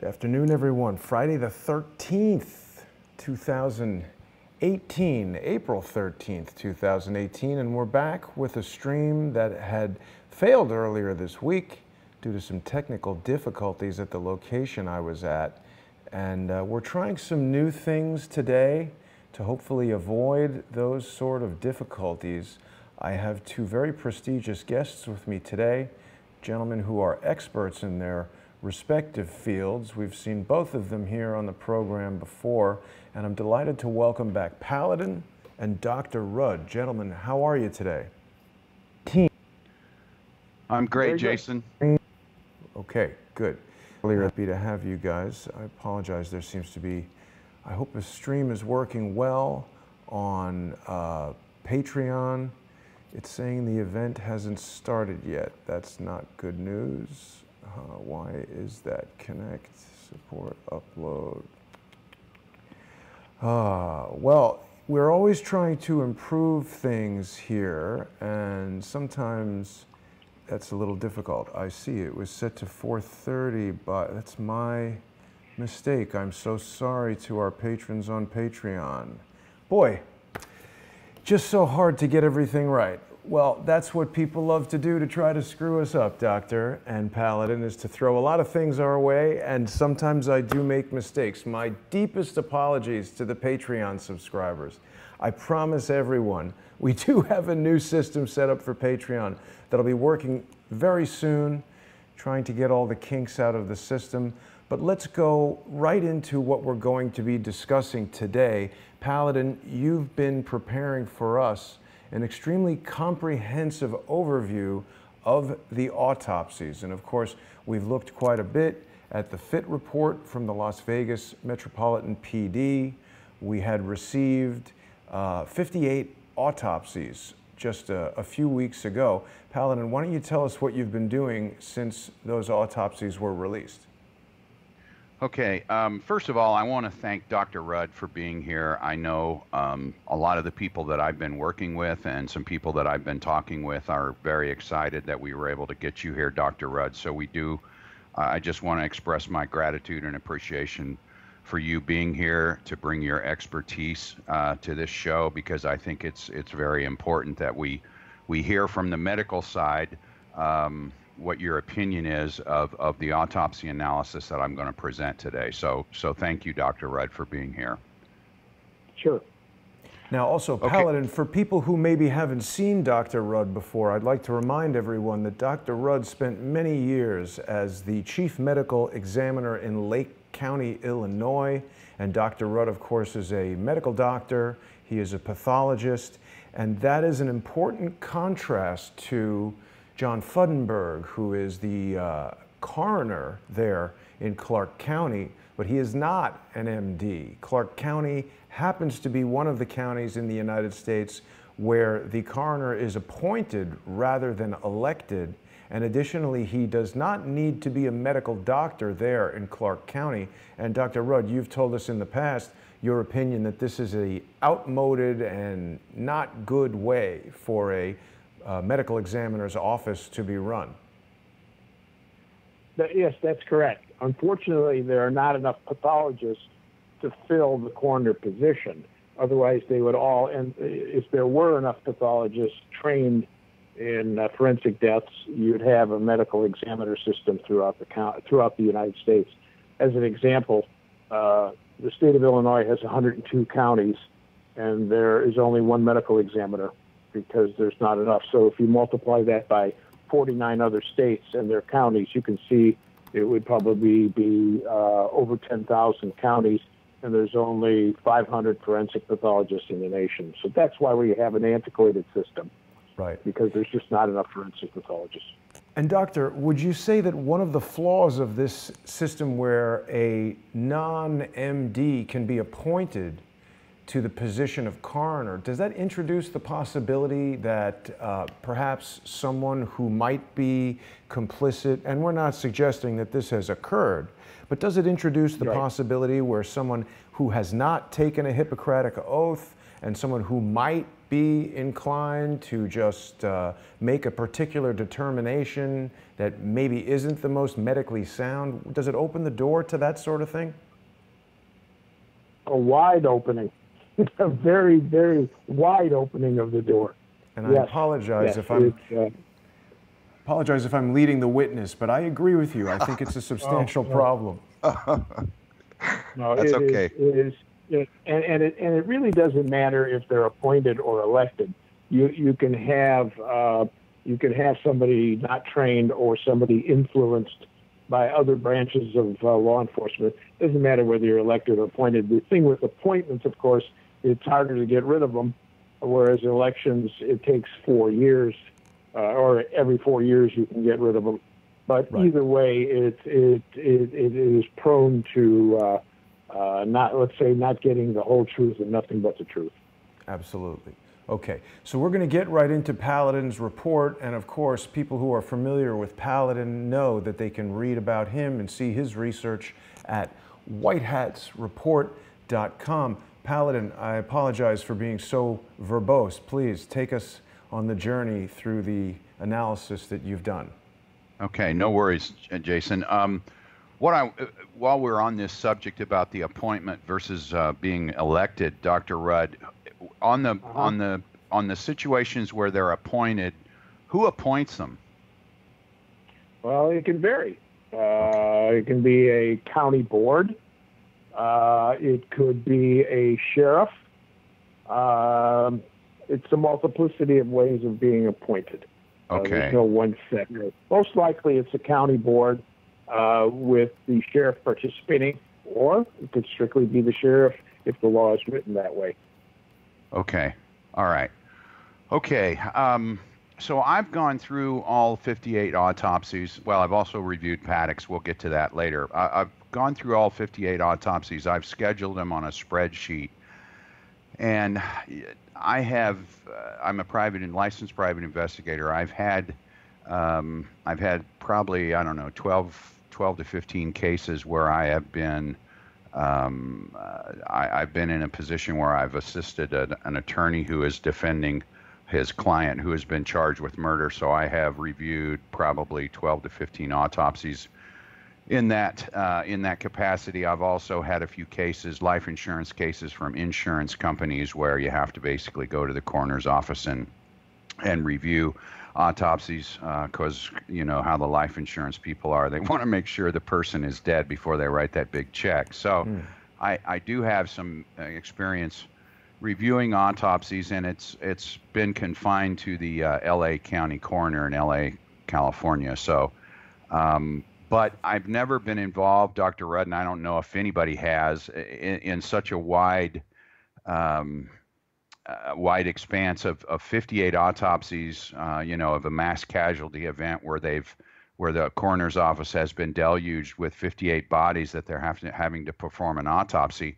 Good afternoon, everyone. Friday the 13th, 2018, April 13th, 2018, and we're back with a stream that had failed earlier this week due to some technical difficulties at the location I was at. And we're trying some new things today to hopefully avoid those sort of difficulties. I have two very prestigious guests with me today, gentlemen who are experts in their respective fields. We've seen both of them here on the program before, and I'm delighted to welcome back Paladin and Dr. Rudd. Gentlemen, how are you today? I'm great, Jason. Okay, good. Really happy to have you guys. I apologize, there seems to be, I hope the stream is working well on Patreon. It's saying the event hasn't started yet. That's not good news. Why is that? Connect, support, upload. Well, we're always trying to improve things here, and sometimes that's a little difficult. I see it was set to 4:30, but that's my mistake. I'm so sorry to our patrons on Patreon. Boy, just so hard to get everything right. Well, that's what people love to do to try to screw us up, Doctor and Paladin, is to throw a lot of things our way, and sometimes I do make mistakes. My deepest apologies to the Patreon subscribers. I promise everyone, we do have a new system set up for Patreon that'll be working very soon, trying to get all the kinks out of the system. But let's go right into what we're going to be discussing today. Paladin, you've been preparing for us an extremely comprehensive overview of the autopsies. And of course, we've looked quite a bit at the FIT report from the Las Vegas Metropolitan PD. We had received 58 autopsies just a few weeks ago. Paladin, why don't you tell us what you've been doing since those autopsies were released? Okay, first of all, I want to thank Dr. Rudd for being here. I know a lot of the people that I've been working with and some people that I've been talking with are very excited that we were able to get you here, Dr. Rudd. So I just want to express my gratitude and appreciation for you being here to bring your expertise to this show, because I think it's very important that we hear from the medical side what your opinion is of the autopsy analysis that I'm going to present today. So thank you, Dr. Rudd, for being here. Sure. Now also, Paladin, for people who maybe haven't seen Dr. Rudd before, I'd like to remind everyone that Dr. Rudd spent many years as the chief medical examiner in Lake County, Illinois. And Dr. Rudd, of course, is a medical doctor. He is a pathologist. And that is an important contrast to John Fuddenberg, who is the coroner there in Clark County, but he is not an MD. Clark County happens to be one of the counties in the United States where the coroner is appointed rather than elected. And additionally, he does not need to be a medical doctor there in Clark County. And Dr. Rudd, you've told us in the past your opinion that this is an outmoded and not good way for a medical examiner's office to be run. Yes, that's correct. Unfortunately, there are not enough pathologists to fill the coroner position. Otherwise, they would all, and if there were enough pathologists trained in forensic deaths, you'd have a medical examiner system throughout the United States. As an example, the state of Illinois has 102 counties, and there is only one medical examiner, because there's not enough. So if you multiply that by 49 other states and their counties, you can see it would probably be over 10,000 counties, and there's only 500 forensic pathologists in the nation. So that's why we have an antiquated system. Right. Because there's just not enough forensic pathologists. And Doctor, would you say that one of the flaws of this system where a non-MD can be appointed to the position of coroner, does that introduce the possibility that perhaps someone who might be complicit, and we're not suggesting that this has occurred, but does it introduce the possibility where someone who has not taken a Hippocratic oath and someone who might be inclined to just make a particular determination that maybe isn't the most medically sound? Does it open the door to that sort of thing? A wide opening, a very, very wide opening of the door. And I apologize if I'm apologize if I'm leading the witness, but I agree with you. I think it's a substantial problem. No, That's okay. It is, and it really doesn't matter if they're appointed or elected. You can have somebody not trained or somebody influenced by other branches of law enforcement. It doesn't matter whether you're elected or appointed. The thing with appointments, of course, it's harder to get rid of them, whereas elections, it takes 4 years, or every 4 years you can get rid of them. But right. Either way, it is prone to not getting the whole truth and nothing but the truth. Absolutely. Okay, so we're going to get right into Paladin's report, and of course, people who are familiar with Paladin know that they can read about him and see his research at whitehatsreport.com. Paladin, I apologize for being so verbose. Please take us on the journey through the analysis that you've done. Okay, no worries, Jason. While we're on this subject about the appointment versus being elected, Dr. Rudd, on the situations where they're appointed, who appoints them? Well, it can vary. It can be a county board. It could be a sheriff. It's a multiplicity of ways of being appointed. Okay. There's no one set. Most likely it's a county board with the sheriff participating, or it could strictly be the sheriff if the law is written that way. Okay. All right. Okay. So I've gone through all 58 autopsies. Well, I've also reviewed Paddock's. We'll get to that later. I've gone through all 58 autopsies. I've scheduled them on a spreadsheet. And I'm a licensed private investigator. I've had probably, I don't know, 12 to 15 cases where I have been, I've been in a position where I've assisted an attorney who is defending his client who has been charged with murder. So I have reviewed probably 12 to 15 autopsies. In that capacity, I've also had a few cases, life insurance cases from insurance companies where you have to basically go to the coroner's office and review autopsies because you know how the life insurance people are. They want to make sure the person is dead before they write that big check. So I do have some experience reviewing autopsies, and it's been confined to the LA County coroner in LA, California. So but I've never been involved, Dr. Rudd, and I don't know if anybody has, in such a wide expanse of 58 autopsies, of a mass casualty event where the coroner's office has been deluged with 58 bodies that they're having to perform an autopsy.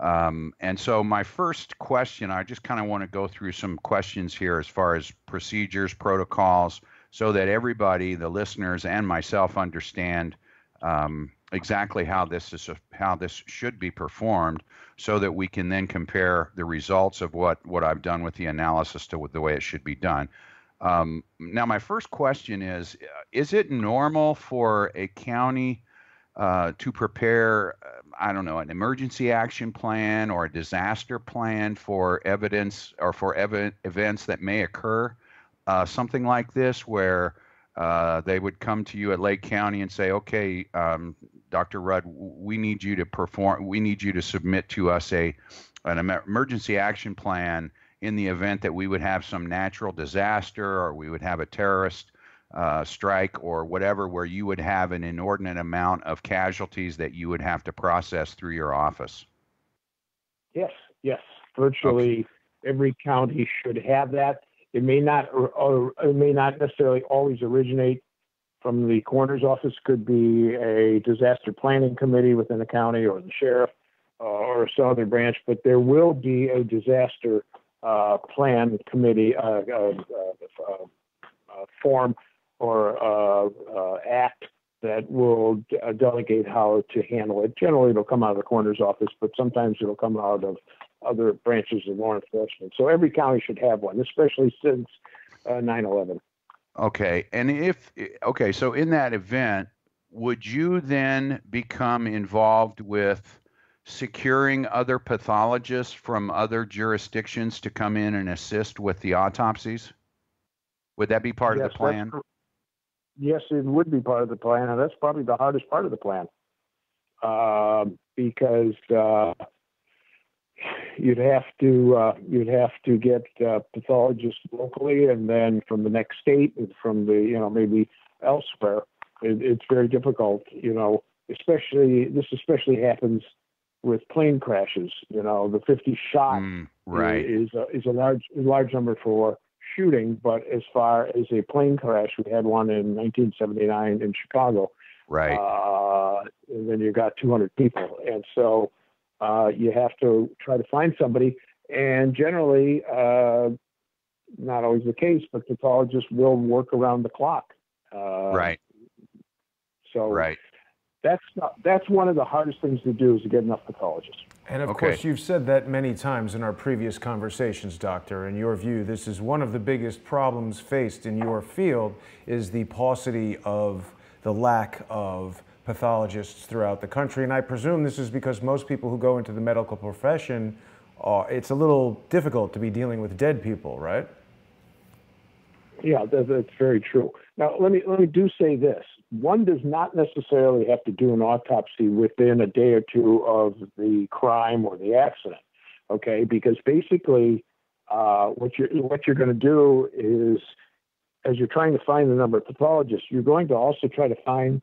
And so my first question, I just kind of want to go through some questions here as far as procedures, protocols, so that everybody, the listeners and myself, understand exactly how this should be performed, so that we can then compare the results of what I've done with the analysis to the way it should be done. Now, my first question is it normal for a county to prepare, I don't know, an emergency action plan or a disaster plan for evidence or for events that may occur? Something like this, where they would come to you at Lake County and say, okay, Dr. Rudd, we need you to submit to us an emergency action plan in the event that we would have some natural disaster or we would have a terrorist strike or whatever, where you would have an inordinate amount of casualties that you would have to process through your office. Yes. Virtually every county should have that. It may not necessarily always originate from the coroner's office. Could be a disaster planning committee within the county or the sheriff or some other branch, but there will be a disaster plan committee form or act that will delegate how to handle it. Generally, it'll come out of the coroner's office, but sometimes it'll come out of other branches of law enforcement. So every county should have one, especially since 9/11. Okay. Okay, so in that event, would you then become involved with securing other pathologists from other jurisdictions to come in and assist with the autopsies? Would that be part of the plan? Yes, it would be part of the plan, and that's probably the hardest part of the plan, because you'd have to get pathologists locally, and then from the next state, and from the maybe elsewhere. It's very difficult, especially happens with plane crashes. The 50 shot right. is a large number for shooting, but as far as a plane crash, we had one in 1979 in Chicago. Right. And then you got 200 people, and so you have to try to find somebody. And generally, not always the case, but pathologists will work around the clock. Right. So right. That's one of the hardest things to do, is to get enough pathologists. And of course, you've said that many times in our previous conversations, Doctor. In your view, this is one of the biggest problems faced in your field, is the paucity of the lack of pathologists throughout the country. And I presume this is because most people who go into the medical profession, it's a little difficult to be dealing with dead people, right? Yeah, that's very true. Now, let me do say this. One does not necessarily have to do an autopsy within a day or two of the crime or the accident, okay? Because basically, what you're going to do is, as you're trying to find the number of pathologists, you're going to also try to find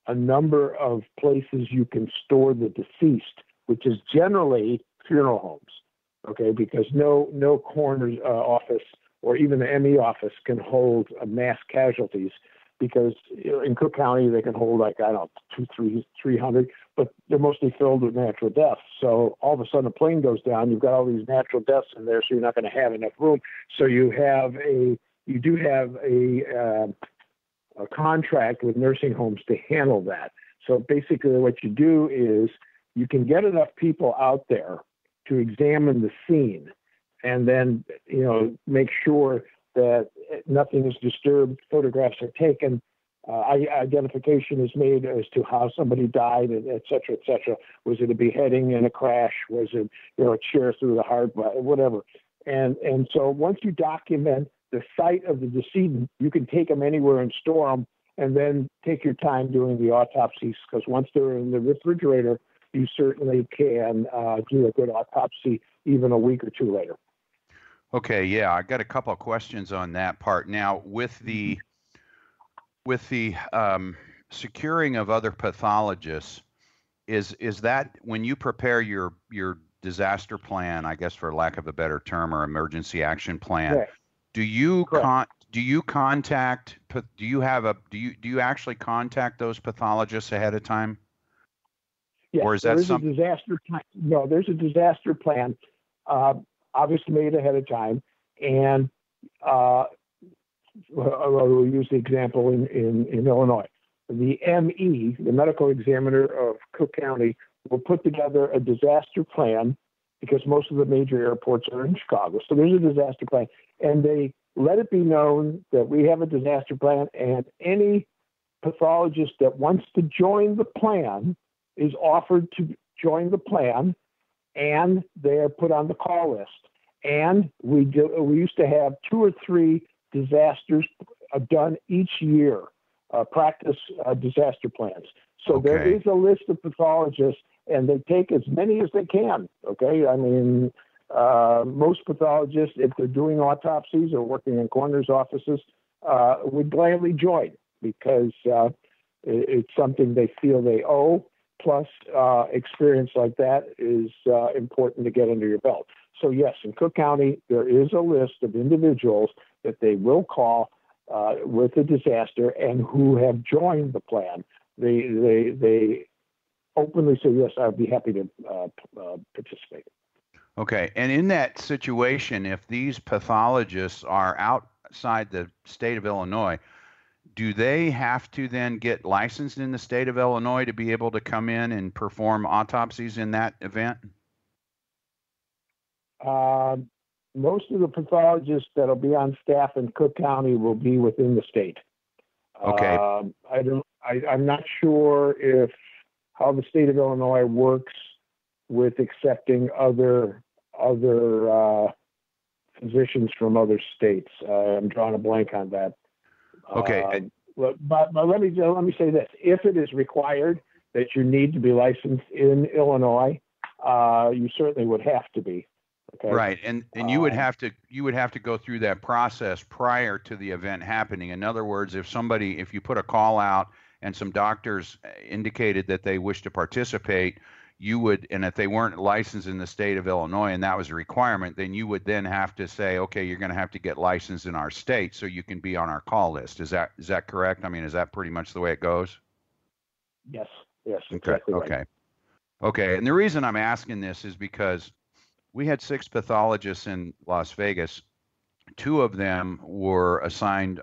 a number of places you can store the deceased, which is generally funeral homes, okay? Because no coroner's office or even the ME office can hold mass casualties, because in Cook County they can hold 300, but they're mostly filled with natural deaths. So all of a sudden a plane goes down, you've got all these natural deaths in there, so you're not going to have enough room. So you do have a contract with nursing homes to handle that. So basically what you do is you can get enough people out there to examine the scene, and then make sure that nothing is disturbed, photographs are taken, identification is made as to how somebody died, et cetera, et cetera. Was it a beheading in a crash? Was it a chair through the heart, whatever? And so once you document the site of the decedent, you can take them anywhere and store them, and then take your time doing the autopsies, because once they're in the refrigerator, you certainly can do a good autopsy even a week or two later. Okay, yeah, I got a couple of questions on that part. Now, with the securing of other pathologists, is that when you prepare your disaster plan, I guess for lack of a better term, or emergency action plan, Correct. do you actually contact those pathologists ahead of time? Yes, or is that a disaster plan. No, there's a disaster plan, obviously made ahead of time, and we'll use the example in Illinois. The ME, the medical examiner of Cook County, will put together a disaster plan, because most of the major airports are in Chicago. So there's a disaster plan, and they let it be known that we have a disaster plan, and any pathologist that wants to join the plan is offered to join the plan, and they're put on the call list. And we used to have 2 or 3 disasters done each year, practice disaster plans. So there is a list of pathologists, and they take as many as they can. Okay, I mean, most pathologists, if they're doing autopsies or working in coroner's offices, would gladly join, because it's something they feel they owe. Plus, experience like that is important to get under your belt. So yes, in Cook County, there is a list of individuals that they will call with a disaster, and who have joined the plan. They openly say, yes, I'd be happy to participate. Okay, and in that situation, if these pathologists are outside the state of Illinois, do they have to then get licensed in the state of Illinois to be able to come in and perform autopsies in that event? Most of the pathologists that'll be on staff in Cook County will be within the state. Okay. I'm not sure if how the state of Illinois works with accepting other physicians from other states. I'm drawing a blank on that. Okay. But let me say this: if it is required that you need to be licensed in Illinois, you certainly would have to be. Okay. Right, and you would have to go through that process prior to the event happening. In other words, if you put a call out and some doctors indicated that they wish to participate, you would, and if they weren't licensed in the state of Illinois and that was a requirement, then you would then have to say, okay, you're going to have to get licensed in our state so you can be on our call list. Is that correct? I mean, is that pretty much the way it goes? Yes, exactly right. Okay, and the reason I'm asking this is because we had 6 pathologists in Las Vegas. 2 of them were assigned,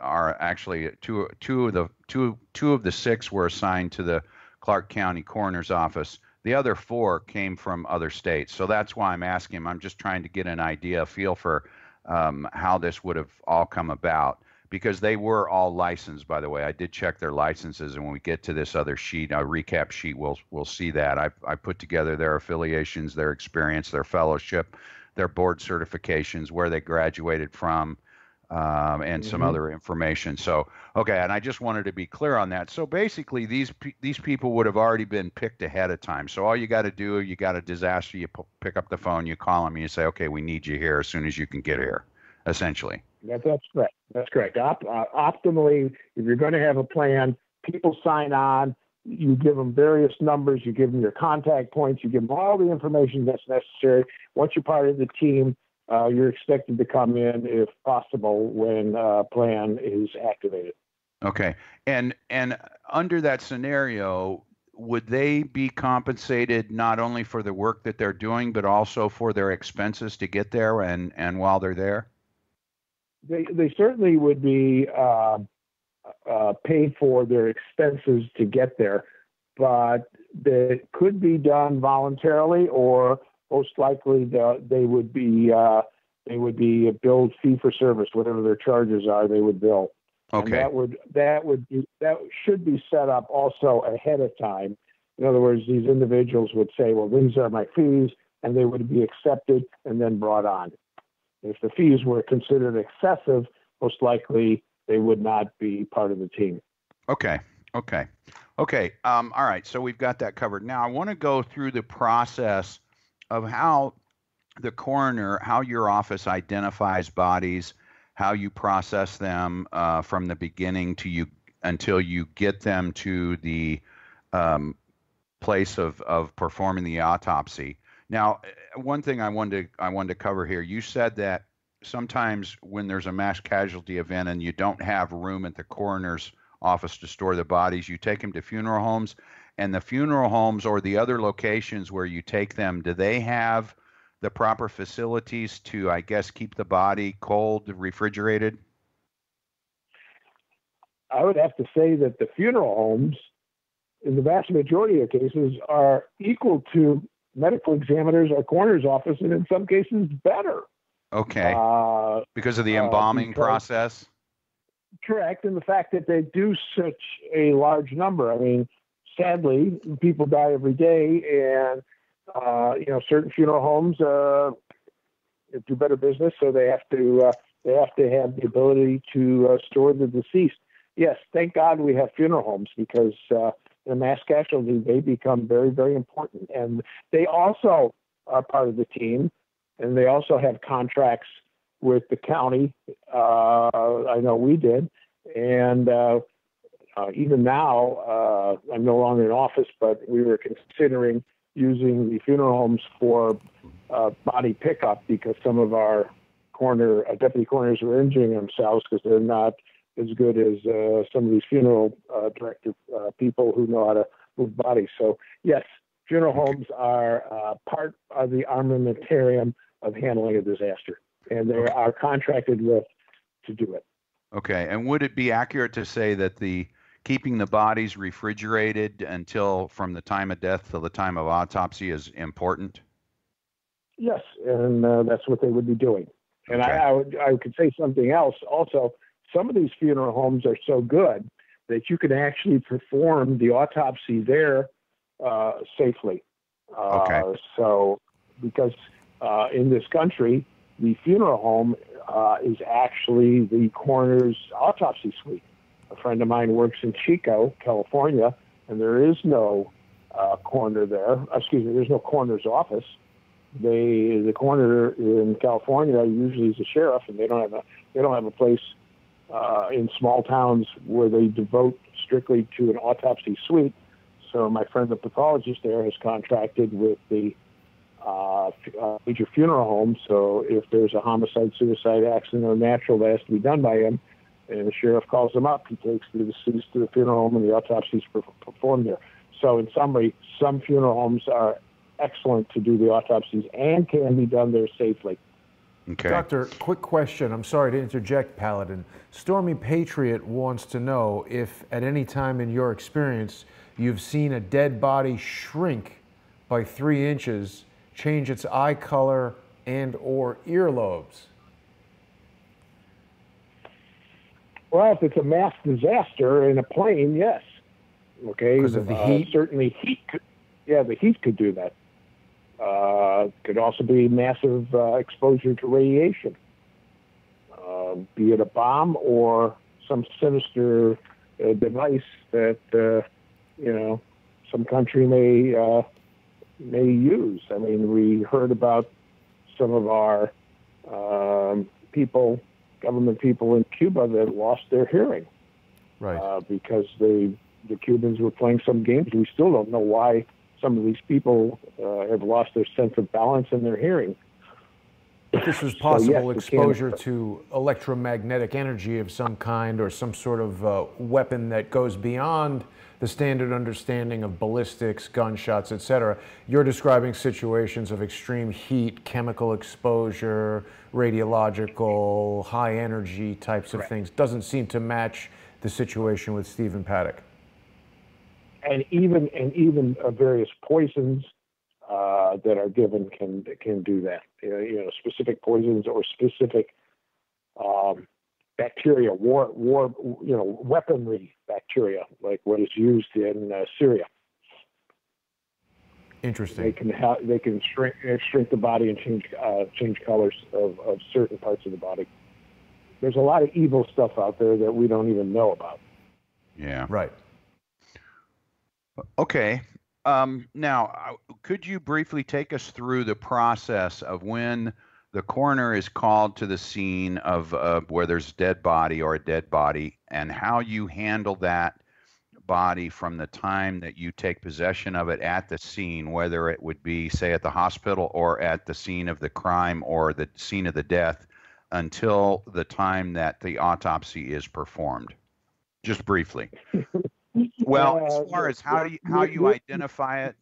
two of the 6 were assigned to the Clark County Coroner's Office. The other 4 came from other states. So that's why I'm asking him. I'm just trying to get an idea, a feel for how this would have all come about, because they were all licensed, by the way. I did check their licenses, and when we get to this other sheet, a recap sheet, we'll see that. I put together their affiliations, their experience, their fellowship, their board certifications, where they graduated from, and some other information. So, okay, and I just wanted to be clear on that. So basically, these people would have already been picked ahead of time. So all you got to do, you got a disaster, you pick up the phone, you call them, and you say, okay, we need you here as soon as you can get here, essentially. That's correct. That's correct. Optimally, if you're going to have a plan, people sign on. You give them various numbers. You give them your contact points. You give them all the information that's necessary. Once you're part of the team, you're expected to come in, if possible, when plan is activated. Okay. And under that scenario, would they be compensated not only for the work that they're doing, but also for their expenses to get there and while they're there? They certainly would be paid for their expenses to get there, but that could be done voluntarily, or most likely they would be billed fee for service, whatever their charges are. They would bill. Okay. And that should be set up also ahead of time. In other words, these individuals would say, well, these are my fees, and they would be accepted and then brought on. If the fees were considered excessive, most likely they would not be part of the team. Okay. All right. So we've got that covered. Now I want to go through the process of how the coroner, how your office identifies bodies, how you process them from the beginning until you get them to the place of performing the autopsy. Now, one thing I wanted to cover here, you said that sometimes when there's a mass casualty event and you don't have room at the coroner's office to store the bodies, you take them to funeral homes, and the funeral homes or the other locations where you take them, do they have the proper facilities to, I guess, keep the body cold, refrigerated? I would have to say that the funeral homes, in the vast majority of cases, are equal to medical examiners or coroner's office, and in some cases better. Okay. Because of the embalming process? Correct. And the fact that they do such a large number. I mean, sadly, people die every day, and certain funeral homes do better business, so they have to have the ability to store the deceased. Yes, thank God we have funeral homes, because in mass casualty, they become very, very important. And they also are part of the team, and they also have contracts with the county. I know we did. And even now, I'm no longer in office, but we were considering using the funeral homes for body pickup, because some of our deputy coroners were injuring themselves because they're not as good as some of these funeral director people who know how to move bodies. So yes, funeral homes are part of the armamentarium of handling a disaster, and they are contracted with to do it. Okay, and would it be accurate to say that keeping the bodies refrigerated until from the time of death till the time of autopsy is important? Yes, and that's what they would be doing. And Okay. I could say something else. Also, some of these funeral homes are so good that you can actually perform the autopsy there safely. Okay. So, because in this country, the funeral home is actually the coroner's autopsy suite. A friend of mine works in Chico, California, and there is no coroner there. Excuse me, there's no coroner's office. The coroner in California usually is a sheriff, and they don't have a place in small towns where they devote strictly to an autopsy suite. So my friend, the pathologist there, has contracted with the major funeral home. So if there's a homicide, suicide, accident, or natural that has to be done by him, and the sheriff calls him up, he takes the deceased to the funeral home, and the autopsy is performed there. So in summary, some funeral homes are excellent to do the autopsies and can be done there safely. Okay. Doctor, quick question. I'm sorry to interject, Paladin. Stormy Patriot wants to know if at any time in your experience you've seen a dead body shrink by 3 inches, change its eye color and or earlobes. Well, if it's a mass disaster in a plane, yes. Okay. Because of the heat? Certainly heat could, the heat could do that. Could also be massive exposure to radiation, be it a bomb or some sinister device that some country may use. I mean, we heard about some of our government people in Cuba that lost their hearing, Right. because the Cubans were playing some games. We still don't know why some of these people have lost their sense of balance and their hearing. If this was possible yes, exposure to electromagnetic energy of some kind or some sort of weapon that goes beyond the standard understanding of ballistics, gunshots, etc. You're describing situations of extreme heat, chemical exposure, radiological, high energy types of things. Doesn't seem to match the situation with Stephen Paddock. And even various poisons that are given can do that. Specific poisons or specific bacteria, weaponry bacteria, like what is used in Syria. Interesting. They can shrink the body and change colors of certain parts of the body. There's a lot of evil stuff out there that we don't even know about. Yeah. Right. Okay. Now, could you briefly take us through the process of when the coroner is called to the scene of where there's a dead body or a dead body, and how you handle that body from the time that you take possession of it at the scene, whether it would be, say, at the hospital or at the scene of the crime or the scene of the death, until the time that the autopsy is performed? Just briefly. Well, as far as how you identify it.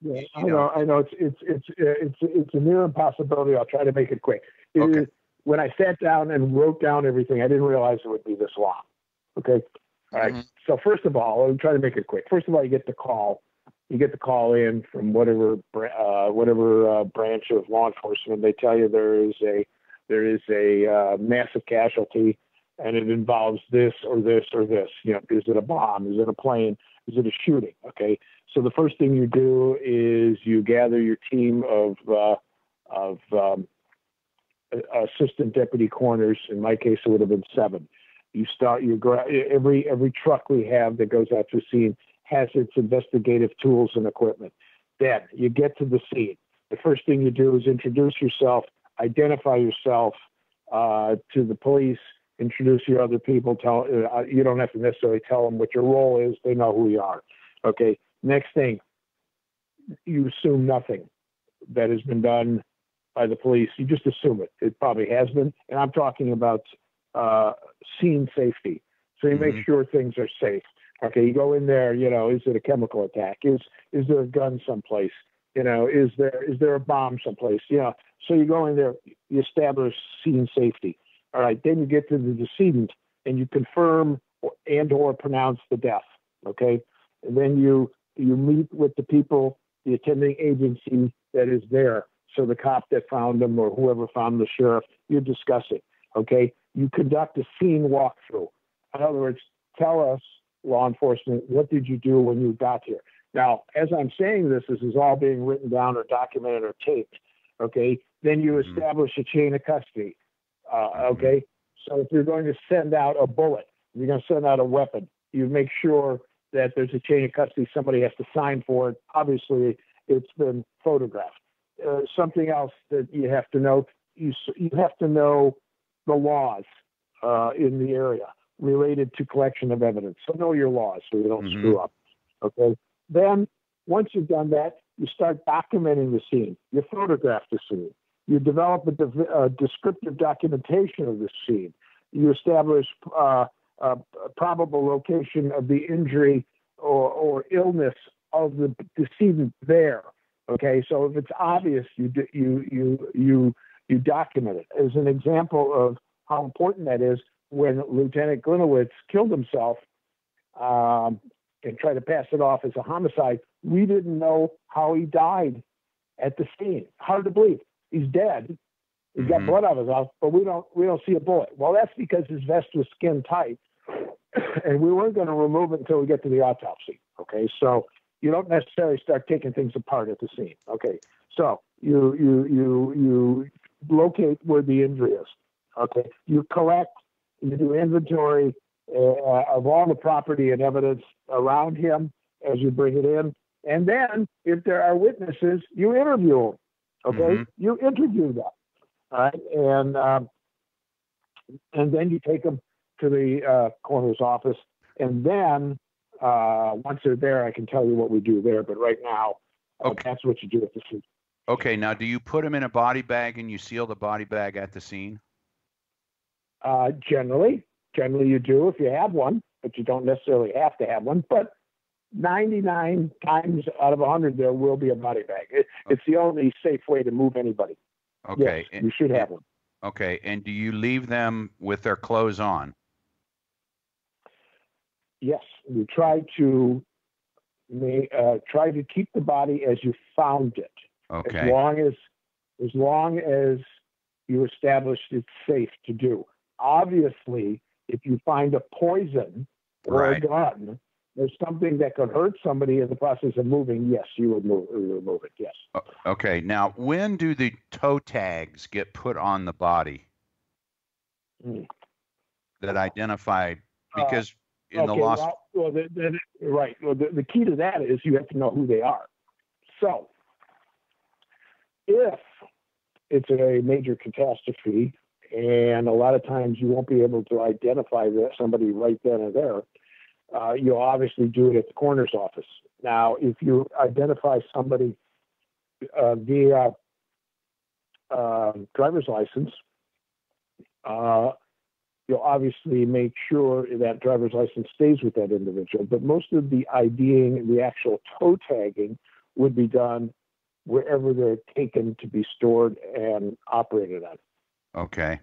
Yeah, I know. It's a near impossibility. I'll try to make it quick. When I sat down and wrote down everything, I didn't realize it would be this long. Okay. All right. So first of all, I'll try to make it quick. First of all, you get the call. You get the call in from whatever branch of law enforcement. They tell you there is a massive casualty, and it involves this or this or this. Is it a bomb? Is it a plane? Is it a shooting? Okay. So the first thing you do is you gather your team of assistant deputy coroners. In my case, it would have been 7. You start. Every truck we have that goes out to the scene has its investigative tools and equipment. Then you get to the scene. The first thing you do is introduce yourself, identify yourself to the police, introduce your other people. You don't have to necessarily tell them what your role is. They know who you are. Okay. Next thing, you assume nothing that has been done by the police. You just assume it. It probably has been. And I'm talking about scene safety. So you make sure things are safe. Okay, you go in there, is it a chemical attack? Is there a gun someplace? Is there a bomb someplace? So you go in there, you establish scene safety. All right, then you get to the decedent and you confirm or pronounce the death. Okay, and then you meet with the people, the attending agency that is there. So the cop that found him or whoever found the sheriff, you discuss it. Okay. You conduct a scene walkthrough. In other words, tell us, law enforcement, what did you do when you got here? Now, as I'm saying this is all being written down or documented or taped. Okay. Then you establish a chain of custody. Okay. So if you're going to send out a bullet, you're going to send out a weapon, you make sure that there's a chain of custody. Somebody has to sign for it. Obviously, it's been photographed. Something else that you have to know, you have to know the laws in the area related to collection of evidence. So know your laws so you don't screw up. Okay. Then once you've done that, you start documenting the scene. You photograph the scene. You develop a descriptive documentation of the scene. You establish a probable location of the injury or illness of the decedent there. Okay, so if it's obvious, you document it. As an example of how important that is, when Lieutenant Glinowitz killed himself and tried to pass it off as a homicide, we didn't know how he died at the scene. Hard to believe. He's dead. He's got blood on his mouth, but we don't see a bullet. Well, that's because his vest was skin tight, and we weren't going to remove it until we get to the autopsy. Okay, so you don't necessarily start taking things apart at the scene. Okay, so you locate where the injury is. Okay, you collect, you do inventory of all the property and evidence around him as you bring it in, and then if there are witnesses, you interview them. Okay, you interview them. All right, and then you take them to the coroner's office, and then once they're there, I can tell you what we do there. But right now, that's what you do at the scene. Okay, now do you put them in a body bag and you seal the body bag at the scene? Generally you do if you have one, but you don't necessarily have to have one. But 99 times out of 100, there will be a body bag. It's the only safe way to move anybody. Okay. Yes, you should have one. Okay, and do you leave them with their clothes on? Yes, we try to keep the body as you found it. Okay. As long as you establish it's safe to do. Obviously, if you find a poison or a gun, there's something that could hurt somebody in the process of moving, yes, you would remove it, yes. Okay, now when do the toe tags get put on the body that identify, because in the lost... Right. Well, the key to that is you have to know who they are. So if it's a major catastrophe, and a lot of times you won't be able to identify somebody right then and there, you'll obviously do it at the coroner's office. Now, if you identify somebody via driver's license, you'll obviously make sure that driver's license stays with that individual. But most of the IDing, the actual toe tagging, would be done wherever they're taken to be stored and operated on. Okay.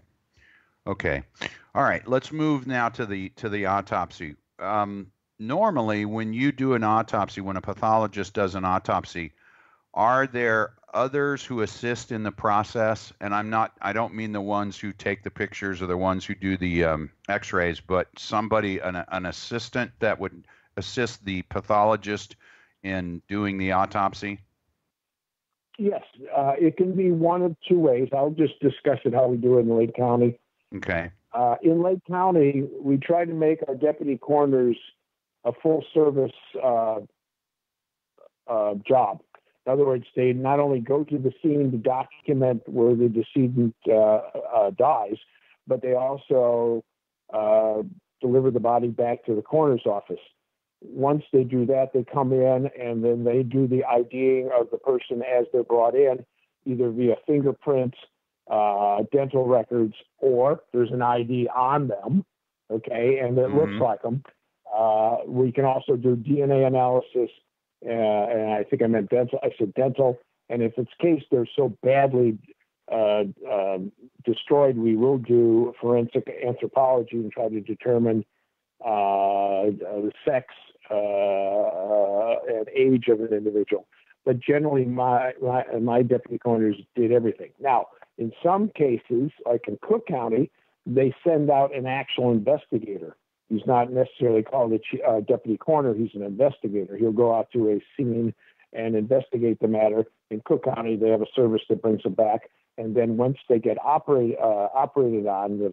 All right. Let's move now to the autopsy. Normally, when you do an autopsy, when a pathologist does an autopsy, are there others who assist in the process? And I don't mean the ones who take the pictures or the ones who do the x-rays, but somebody, an assistant that would assist the pathologist in doing the autopsy? Yes, it can be one of two ways. I'll just discuss it how we do it in Lake County. Okay. In Lake County, we try to make our deputy coroners a full-service job. In other words, they not only go to the scene to document where the decedent dies, but they also deliver the body back to the coroner's office. Once they do that, they come in and then they do the IDing of the person as they're brought in, either via fingerprints, dental records, or there's an ID on them, okay, and it looks like them. We can also do DNA analysis, and I think I meant dental. I said dental, and if it's case they're so badly destroyed, we will do forensic anthropology and try to determine the sex and age of an individual. but generally my deputy coroners did everything. Now, in some cases, like in Cook County, they send out an actual investigator. He's not necessarily called a deputy coroner. He's an investigator. He'll go out to a scene and investigate the matter. In Cook County, they have a service that brings them back. And then once they get operated on, the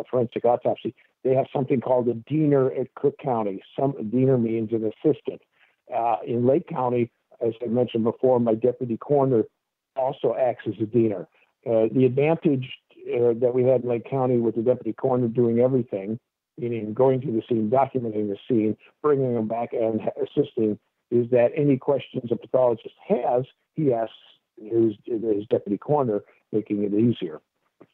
forensic autopsy, they have something called a diener at Cook County. Diener means an assistant. In Lake County, as I mentioned before, my deputy coroner also acts as a diener. The advantage that we had in Lake County with the deputy coroner doing everything, meaning going to the scene, documenting the scene, bringing them back and assisting, is that any questions a pathologist has, he asks his deputy coroner, making it easier.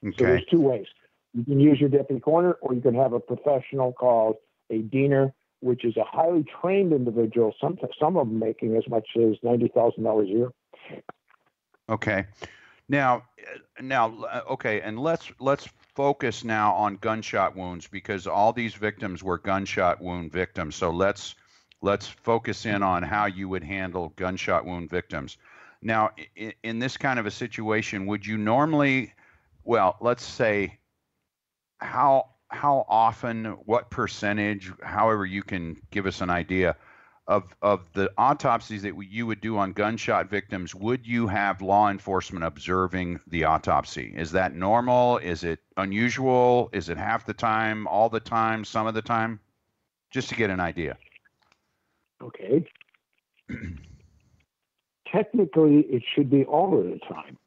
Okay. So there's two ways. You can use your deputy coroner, or you can have a professional called a diener, which is a highly trained individual, some of them making as much as $90,000 a year. Okay. Now, okay, and let's focus now on gunshot wounds, because all these victims were gunshot wound victims. So let's focus in on how you would handle gunshot wound victims. Now, in this kind of a situation, would you normally, well, let's say, how often, what percentage, however you can give us an idea of the autopsies that you would do on gunshot victims, would you have law enforcement observing the autopsy? Is that normal? Is it unusual? Is it half the time, all the time, some of the time? Just to get an idea. Okay. Technically, it should be all of the time.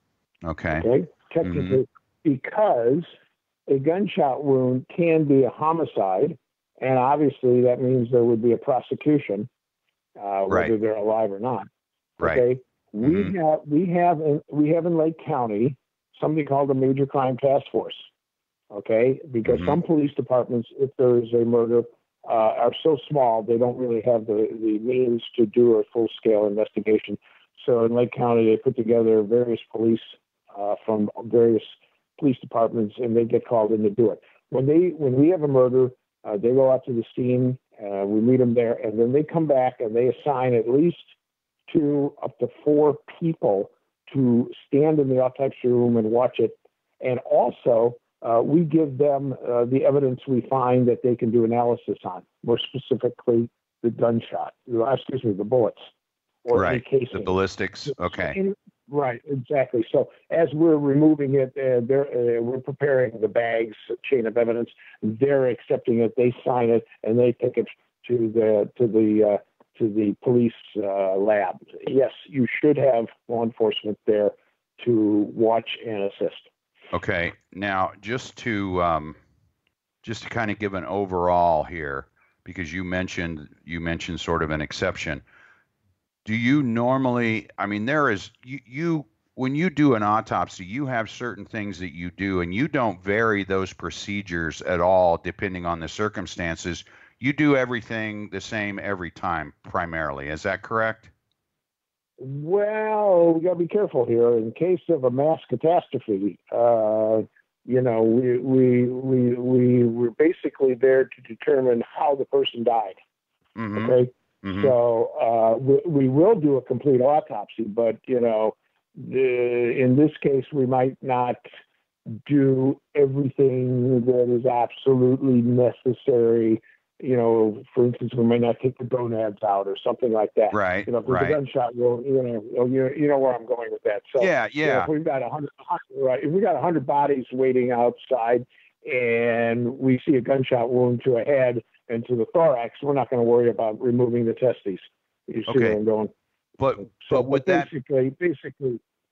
Okay. Okay. Technically, because a gunshot wound can be a homicide, and obviously that means there would be a prosecution, whether they're alive or not. Right. Okay. We have in Lake County something called a major crime task force. Okay, because some police departments, if there is a murder, are so small they don't really have the means to do a full scale investigation. So in Lake County, they put together various police from various police departments, and they get called in to do it. When we have a murder, they go out to the scene, we meet them there, and then they come back and they assign at least 2 up to 4 people to stand in the autopsy room and watch it. And also, we give them the evidence we find that they can do analysis on, more specifically the the bullets. Or any casing. The ballistics. Okay. Right, exactly. So as we're removing it, we're preparing the bags, chain of evidence. They're accepting it. They sign it, and they take it to the police lab. Yes, you should have law enforcement there to watch and assist. Okay. Now, just to kind of give an overall here, because you mentioned sort of an exception. Do you normally, I mean, there is, when you do an autopsy, you have certain things that you do, and you don't vary those procedures at all depending on the circumstances. You do everything the same every time, primarily. Is that correct? Well, we got to be careful here. In case of a mass catastrophe, we're basically there to determine how the person died. Mm-hmm. Okay. Mm-hmm. So we will do a complete autopsy, but in this case, we might not do everything that is absolutely necessary. For instance, we may not take the gonads out or something like that. Right. If there's a gunshot wound, you know where I'm going with that. So yeah. If we've got 100 bodies waiting outside, and we see a gunshot wound to a head and to the thorax, we're not going to worry about removing the testes. You see where I'm going? But basically,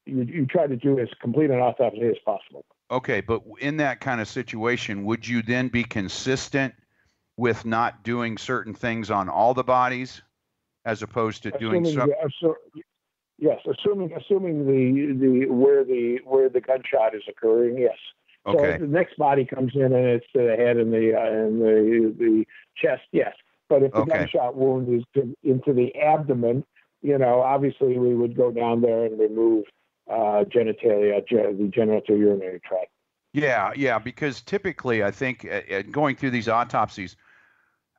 you try to do as complete an autopsy as possible. Okay, but in that kind of situation, would you then be consistent with not doing certain things on all the bodies, as opposed to doing some? Yes, assuming the where the gunshot is occurring. Yes. Okay. So the next body comes in and it's to the head and the chest. Yes. But if the gunshot wound is into the abdomen, obviously we would go down there and remove genitalia, the genital urinary tract. Yeah, because typically I think going through these autopsies,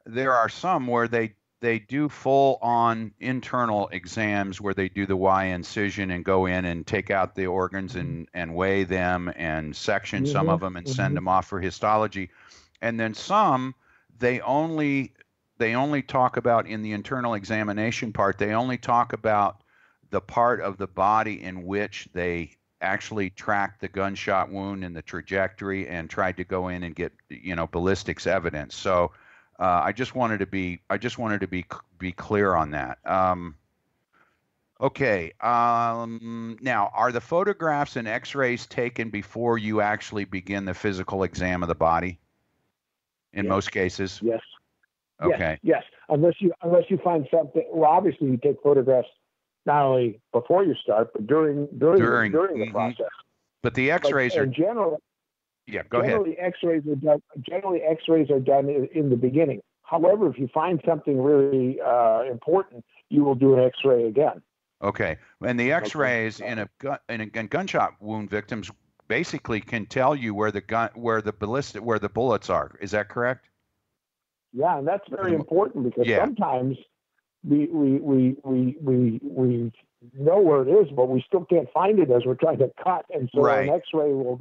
there are some where they they do full-on internal exams where they do the Y incision and go in and take out the organs and weigh them and section some of them and send them off for histology. And then some, they only talk about in the internal examination part, they only talk about the part of the body in which they actually tracked the gunshot wound and the trajectory and tried to go in and get, ballistics evidence. So I just wanted to be clear on that. Okay. Now, are the photographs and X-rays taken before you actually begin the physical exam of the body? In most cases. Yes. Okay. Yes. Unless you find something. Well, obviously you take photographs not only before you start, but during the process. But the X-rays are generally. Yeah, go ahead. Generally, X-rays are done in the beginning. However, if you find something really important, you will do an X-ray again. Okay, and the X-rays in a gunshot wound victims basically can tell you where the bullets are. Is that correct? Yeah, and that's very important because sometimes we know where it is, but we still can't find it as we're trying to cut, and so an X-ray will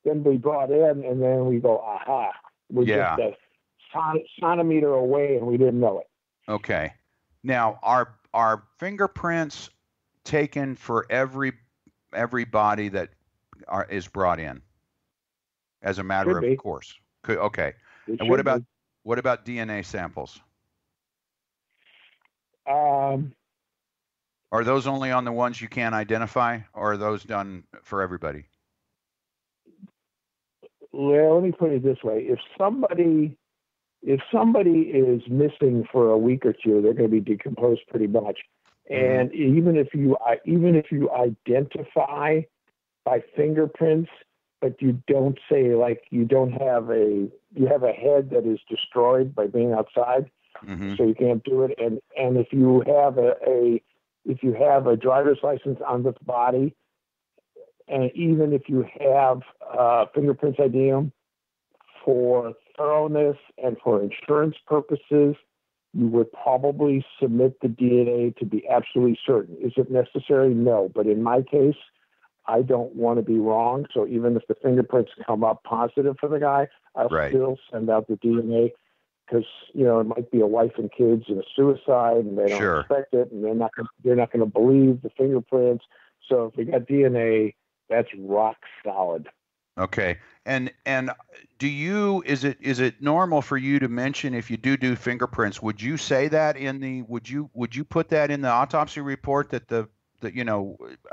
then be brought in, and then we go, aha, we're just a centimeter away, and we didn't know it. Okay. Now, are fingerprints taken for every body that is brought in as a matter of course? Okay. And what about DNA samples? Are those only on the ones you can't identify, or are those done for everybody? Well, let me put it this way: if somebody is missing for a week or two, they're going to be decomposed pretty much. And even if you identify by fingerprints, but you don't say, like, you have a head that is destroyed by being outside, so you can't do it. And if you have a driver's license on the body, and even if you have fingerprints ID, for thoroughness and for insurance purposes, you would probably submit the DNA to be absolutely certain. Is it necessary? No. But in my case, I don't want to be wrong. So even if the fingerprints come up positive for the guy, I'll still send out the DNA because, it might be a wife and kids and a suicide, and they don't expect it, and they're not going to believe the fingerprints. So if we got DNA, that's rock solid. Okay. And is it normal for you to mention if you do fingerprints, would you say that would you put that in the autopsy report that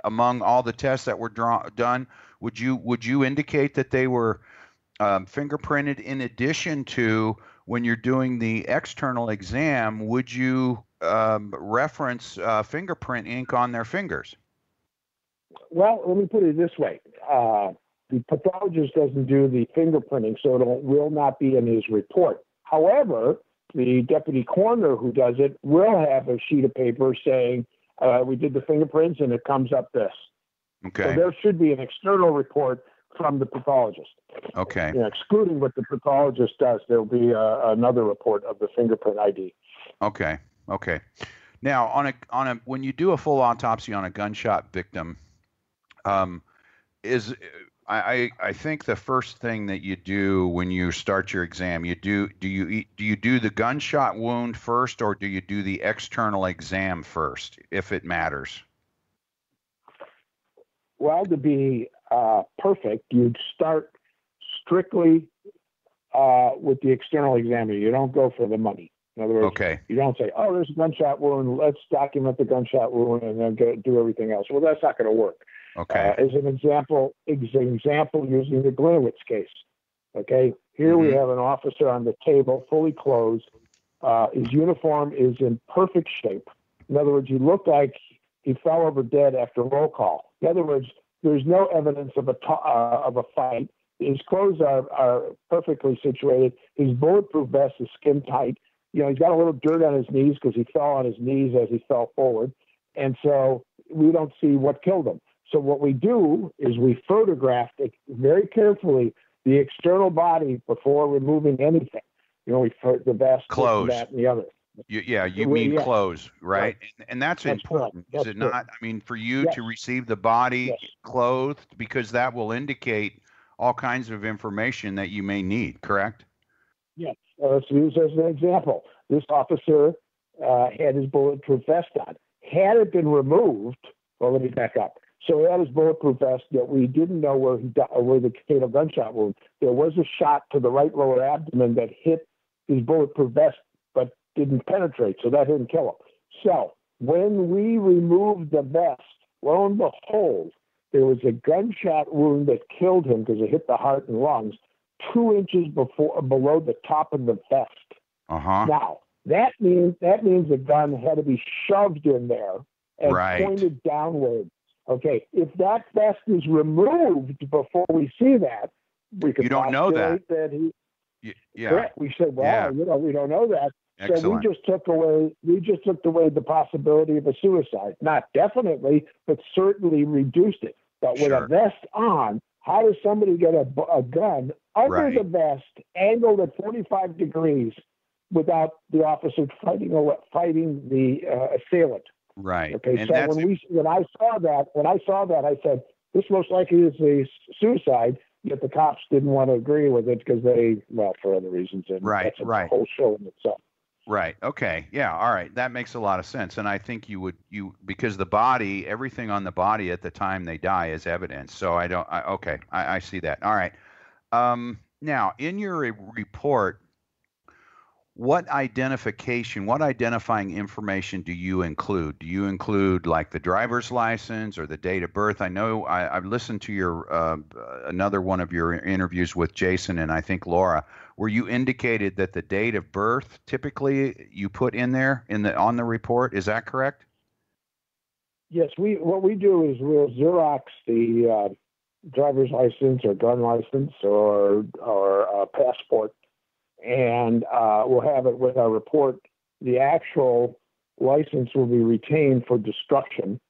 among all the tests that were done, would you indicate that they were fingerprinted in addition to when you're doing the external exam, would you reference fingerprint ink on their fingers? Well, let me put it this way. The pathologist doesn't do the fingerprinting, so it will not be in his report. However, the deputy coroner who does it will have a sheet of paper saying, we did the fingerprints and it comes up this. Okay. So there should be an external report from the pathologist. Okay. Excluding what the pathologist does, there'll be another report of the fingerprint ID. Okay. Okay. Now, when you do a full autopsy on a gunshot victim, I think the first thing that you do when you start your exam, do you do the gunshot wound first, or do you do the external exam first, if it matters? Well, to be perfect, you'd start strictly with the external examiner. You don't go for the money. In other words, you don't say, "Oh, there's a gunshot wound. Let's document the gunshot wound and then do everything else." Well, that's not going to work. Okay. As an example, using the Glinowitz case. Okay. Here we have an officer on the table, fully clothed. His uniform is in perfect shape. In other words, he looked like he fell over dead after roll call. In other words, there's no evidence of a fight. His clothes are perfectly situated. His bulletproof vest is skin tight. He's got a little dirt on his knees because he fell on his knees as he fell forward. And so we don't see what killed him. So what we do is we photograph very carefully the external body before removing anything. The vest, clothes, that, and the other. You Well, mean yes, clothes, right? right. And that's That's correct. important, is That's it correct. not? I mean, for you Yes, to receive the body yes, clothed, because that will indicate all kinds of information that you may need, correct? yes. Let's use as an example. This officer had his bulletproof vest on. Had it been removed, well, let me back up. So he had his bulletproof vest, yet we didn't know where the fatal gunshot wound. There was a shot to the right lower abdomen that hit his bulletproof vest, but didn't penetrate, so that didn't kill him. So when we removed the vest, lo and behold, there was a gunshot wound that killed him because it hit the heart and lungs 2 inches below the top of the vest. Uh-huh. Now that means the gun had to be shoved in there and Right. pointed downward. Okay, if that vest is removed before we see that, we could You don't know that. postulate that he. Yeah. Correct. We said, well, Yeah. we don't know that. Excellent. So we just took away the possibility of a suicide. Not definitely, but certainly reduced it. But with Sure. a vest on, how does somebody get a gun under Right. the vest, angled at 45 degrees, without the officer fighting the assailant? Right. Okay, And so that's when I saw that, I said, this most likely is a suicide. Yet the cops didn't want to agree with it because for other reasons, and Right, that's a right. whole show in itself. right. Okay. Yeah. All right. That makes a lot of sense. And I think because the body, everything on the body at the time they die is evidence. So I see that. All right. Now, in your report, what identifying information do you include? Do you include like the driver's license or the date of birth? I know I've listened to your another one of your interviews with Jason and I think Laura, where you indicated that the date of birth typically you put in there on the report. Is that correct? Yes, what we do is we'll Xerox the driver's license or gun license or passport, and we'll have it with our report. The actual license will be retained for destruction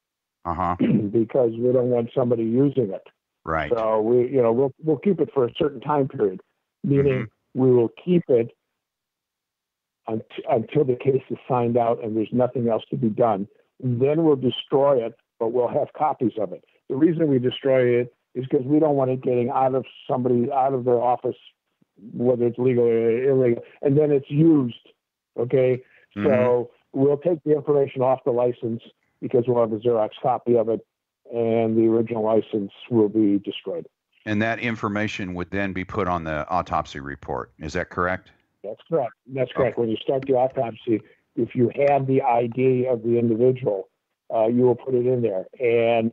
Uh-huh. because we don't want somebody using it. Right. So we'll keep it for a certain time period, meaning we will keep it until the case is signed out and there's nothing else to be done. Then we'll destroy it, but we'll have copies of it. The reason we destroy it is because we don't want it getting out of their office, whether it's legal or illegal, and then it's used. Okay, so we'll take the information off the license because we'll have a Xerox copy of it, and the original license will be destroyed. And that information would then be put on the autopsy report. Is that correct? That's correct. That's correct. Okay. When you start the autopsy, if you have the ID of the individual, you will put it in there, and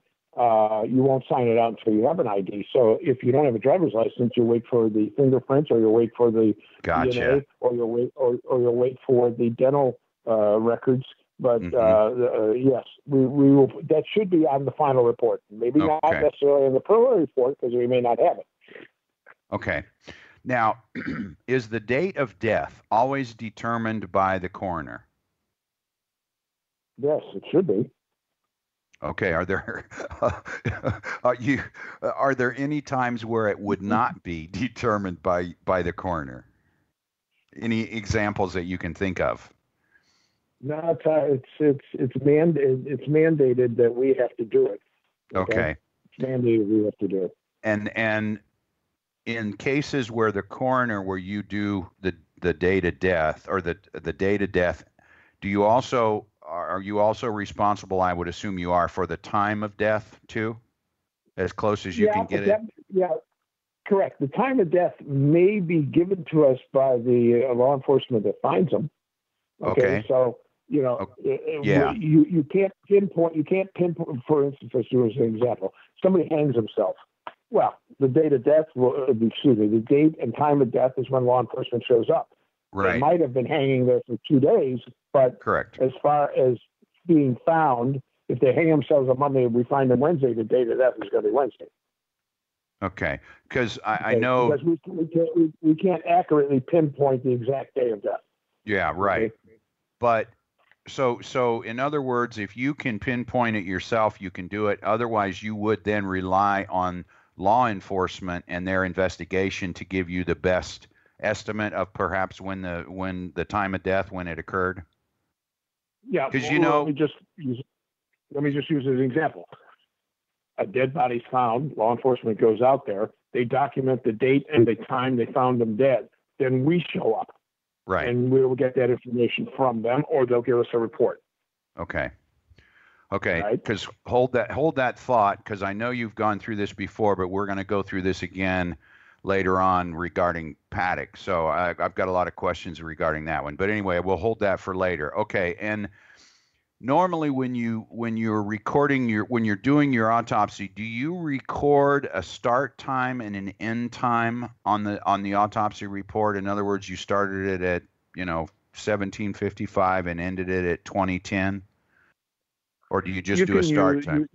you won't sign it out until you have an ID. So if you don't have a driver's license, you'll wait for the fingerprints, or you'll wait for the Gotcha. DNA, or you'll wait for the dental records. But yes, we will. That should be on the final report. Maybe not Okay. necessarily in the preliminary report because we may not have it. Okay. Now, is the date of death always determined by the coroner? Yes, it should be. Okay. Are there are there any times where it would not be determined by the coroner? Any examples that you can think of? No, it's mandated that we have to do it. Okay. It's mandated we have to do it. And in cases where the coroner, where you do the date of death or the date of death, are you also responsible? I would assume you are, for the time of death too, as close as you can get it. Yeah, correct. The time of death may be given to us by the law enforcement that finds them. Okay. So Yeah. you can't pinpoint. You can't pinpoint. For instance, let's use an example. Somebody hangs himself. Well, the date of death the date and time of death is when law enforcement shows up. Right. They might have been hanging there for 2 days, but Correct. as far as being found, if they hang themselves on Monday and we find them Wednesday, the date of death is going to be Wednesday. Okay. Because I know. Because we can't accurately pinpoint the exact day of death. Yeah. Right. Okay? But so in other words, if you can pinpoint it yourself, you can do it. Otherwise, you would then rely on law enforcement and their investigation to give you the best estimate of perhaps when the time of death, when it occurred. Yeah, Because well, let me just use as an example. A dead body's found. Law enforcement goes out there. They document the date and the time they found them dead. Then we show up, right. and we will get that information from them, or they'll give us a report. Okay. Okay. Right? Because hold that thought, because I know you've gone through this before, but we're going to go through this again later on regarding Paddock. So I've got a lot of questions regarding that one. But anyway, we'll hold that for later. Okay. And normally when you're doing your autopsy, do you record a start time and an end time on the autopsy report? In other words, you started it at 1755 and ended it at 2010, or do you just do a start time?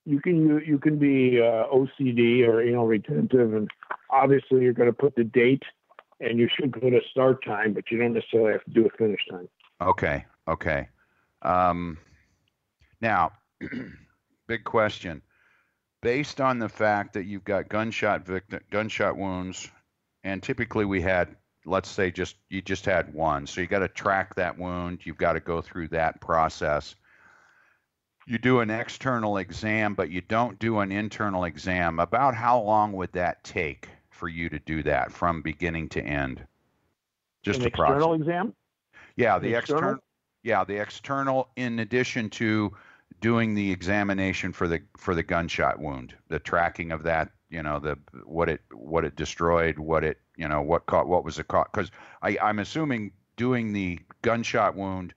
You can be OCD or anal retentive, and obviously you're going to put the date, and you should put a start time, but you don't necessarily have to do a finish time. Okay. Okay. Now, big question. Based on the fact that you've got gunshot wounds, and typically we had, let's say, you just had one, so you got to track that wound. You've got to go through that process. You do an external exam, but you don't do an internal exam. About how long would that take for you to do that from beginning to end? Just an external exam? Yeah, the external. Yeah, the external, in addition to doing the examination for the gunshot wound, the tracking of that, what it destroyed, what was it caught? Because I'm assuming doing the gunshot wound,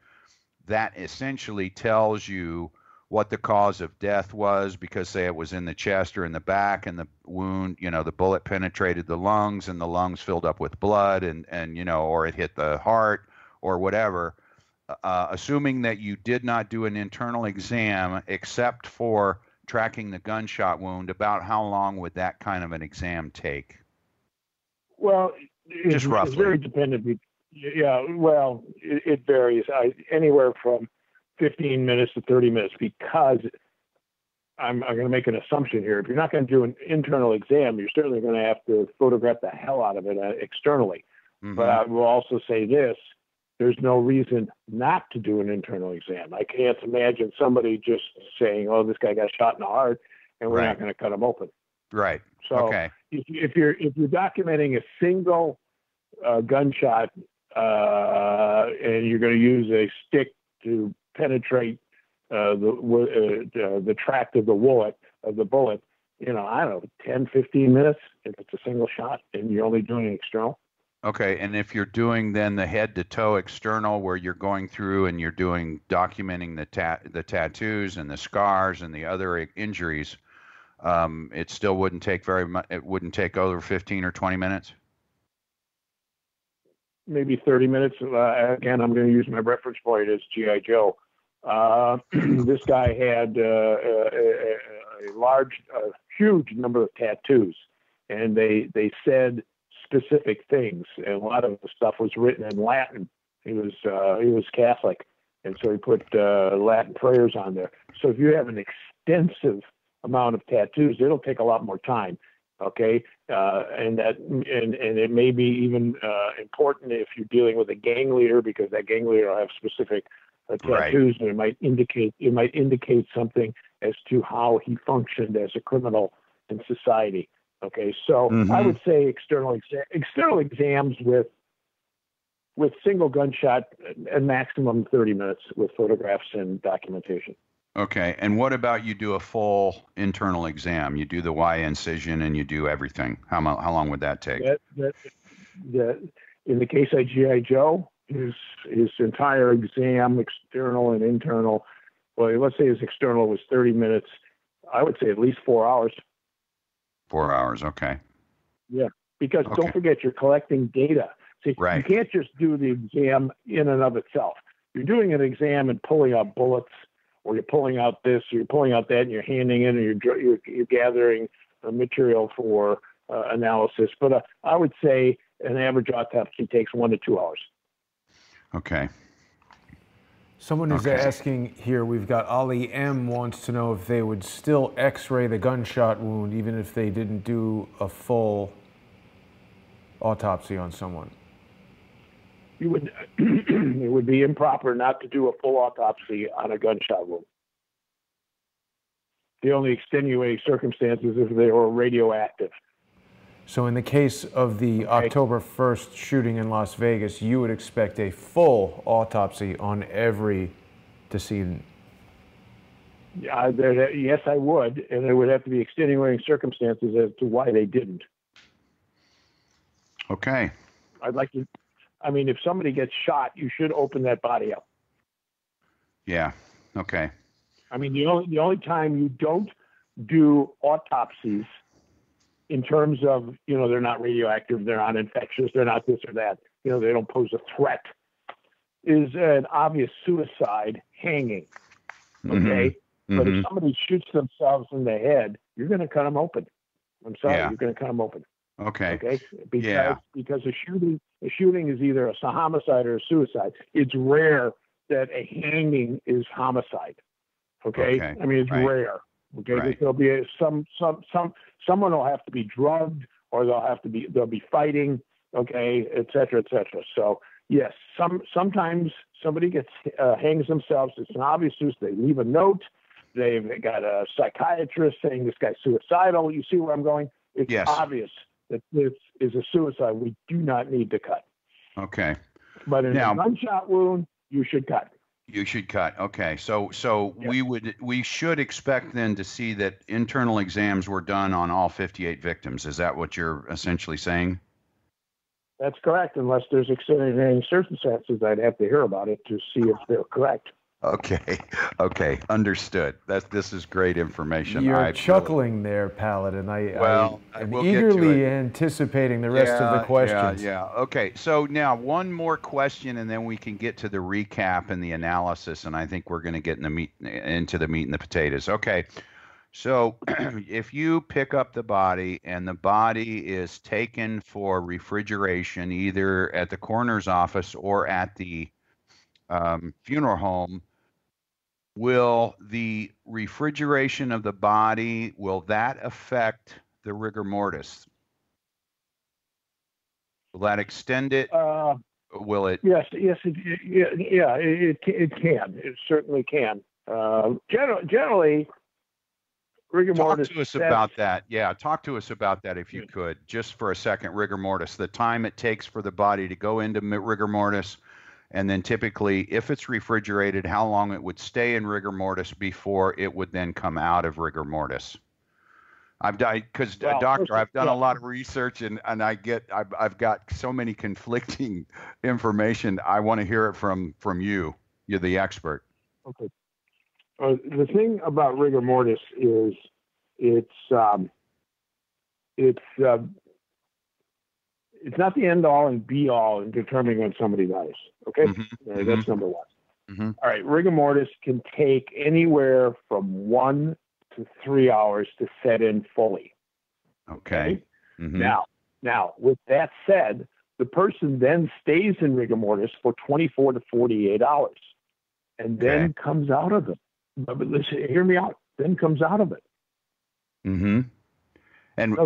that essentially tells you what the cause of death was, because say it was in the chest or in the back, and the wound, the bullet penetrated the lungs and the lungs filled up with blood, and or it hit the heart or whatever. Assuming that you did not do an internal exam except for tracking the gunshot wound, about how long would that kind of an exam take? Well, just roughly. It's very dependent. Yeah, well, it varies. Anywhere from 15 minutes to 30 minutes, because I'm going to make an assumption here. If you're not going to do an internal exam, you're certainly going to have to photograph the hell out of it externally. Mm-hmm. But I will also say this. There's no reason not to do an internal exam. I can't imagine somebody just saying, "Oh, this guy got shot in the heart, and we're not going to cut him open." Right. So okay. if you're documenting a single gunshot and you're going to use a stick to penetrate the tract of the bullet, I don't know, 10, 15 minutes if it's a single shot and you're only doing an external. Okay, and if you're doing then the head to toe external, where you're going through and you're documenting the tattoos and the scars and the other injuries, it still wouldn't take very much. It wouldn't take over 15 or 20 minutes. Maybe 30 minutes. Again, I'm going to use my reference point as G.I. Joe. This guy had a huge number of tattoos, and they said specific things, and a lot of the stuff was written in Latin. He was Catholic, and so he put Latin prayers on there. So if you have an extensive amount of tattoos, it'll take a lot more time. Okay, and it may be even important if you're dealing with a gang leader, because that gang leader will have specific tattoos, right. And it might indicate something as to how he functioned as a criminal in society. Okay, so I would say external exams with single gunshot, a maximum 30 minutes with photographs and documentation. Okay, and what about you do a full internal exam? You do the Y incision and you do everything. How long would that take? In the case of G.I. Joe, his entire exam, external and internal, well, let's say his external was 30 minutes. I would say at least 4 hours. 4 hours, okay. Yeah, because don't forget, you're collecting data. See, right. You can't just do the exam in and of itself. You're doing an exam and pulling out bullets, or you're pulling out this, or you're pulling out that, and you're handing in, and you're gathering material for analysis. But I would say an average autopsy takes 1 to 2 hours. Okay. Someone is asking here, we've got Ali M. wants to know if they would still x-ray the gunshot wound even if they didn't do a full autopsy on someone. You would it would be improper not to do a full autopsy on a gunshot wound. The only extenuating circumstances is if they were radioactive. So in the case of the October 1st shooting in Las Vegas, you would expect a full autopsy on every decedent? Yes, I would, and there would have to be extenuating circumstances as to why they didn't. Okay. If somebody gets shot, you should open that body up. Yeah. Okay. The only time you don't do autopsies in terms of, they're not radioactive, they're not infectious, they're not this or that, they don't pose a threat, is an obvious suicide, hanging. Okay? Mm-hmm. But if somebody shoots themselves in the head, you're going to cut them open. I'm sorry, Yeah. you're going to cut them open. Okay. Okay? Because a shooting is either a homicide or a suicide. It's rare that a hanging is homicide. Okay? It's rare. Okay, Right. There'll be someone will have to be drugged, or they'll be fighting. Okay, et cetera, et cetera. So yes, sometimes somebody hangs themselves. It's an obvious suicide. They leave a note. They've got a psychiatrist saying this guy's suicidal. You see where I'm going? It's obvious that this is a suicide. We do not need to cut. Okay. But in a gunshot wound, you should cut. You should cut. Okay. So we should expect then to see that internal exams were done on all 58 victims. Is that what you're essentially saying? That's correct. Unless there's extenuating circumstances, I'd have to hear about it to see if they're correct. Okay. Okay. Understood. This is great information. You're chuckling there, Paladin. I'm we'll eagerly anticipating the rest of the questions. Yeah. Okay. So now one more question, and then we can get to the recap and the analysis. And I think we're going to get into the meat and the potatoes. Okay. So if you pick up the body and the body is taken for refrigeration, either at the coroner's office or at the funeral home, will the refrigeration of the body, will that affect the rigor mortis? Will that extend it? Will it? Yes, it can. It certainly can. Generally, rigor mortis. Talk to us about that. Yeah, talk to us about that if you could, just for a second. Rigor mortis, the time it takes for the body to go into rigor mortis. And then typically, if it's refrigerated, how long it would stay in rigor mortis before it would then come out of rigor mortis? Doctor, I've done a lot of research and I've got so many conflicting information. I want to hear it from you. You're the expert. Okay. The thing about rigor mortis is it's not the end all and be all in determining when somebody dies. Okay, that's number one. Mm-hmm. All right, rigor mortis can take anywhere from 1 to 3 hours to set in fully. Okay. Mm-hmm. Now, with that said, the person then stays in rigor mortis for 24 to 48 hours, and then comes out of it. But listen, hear me out. Then comes out of it. Mm-hmm. And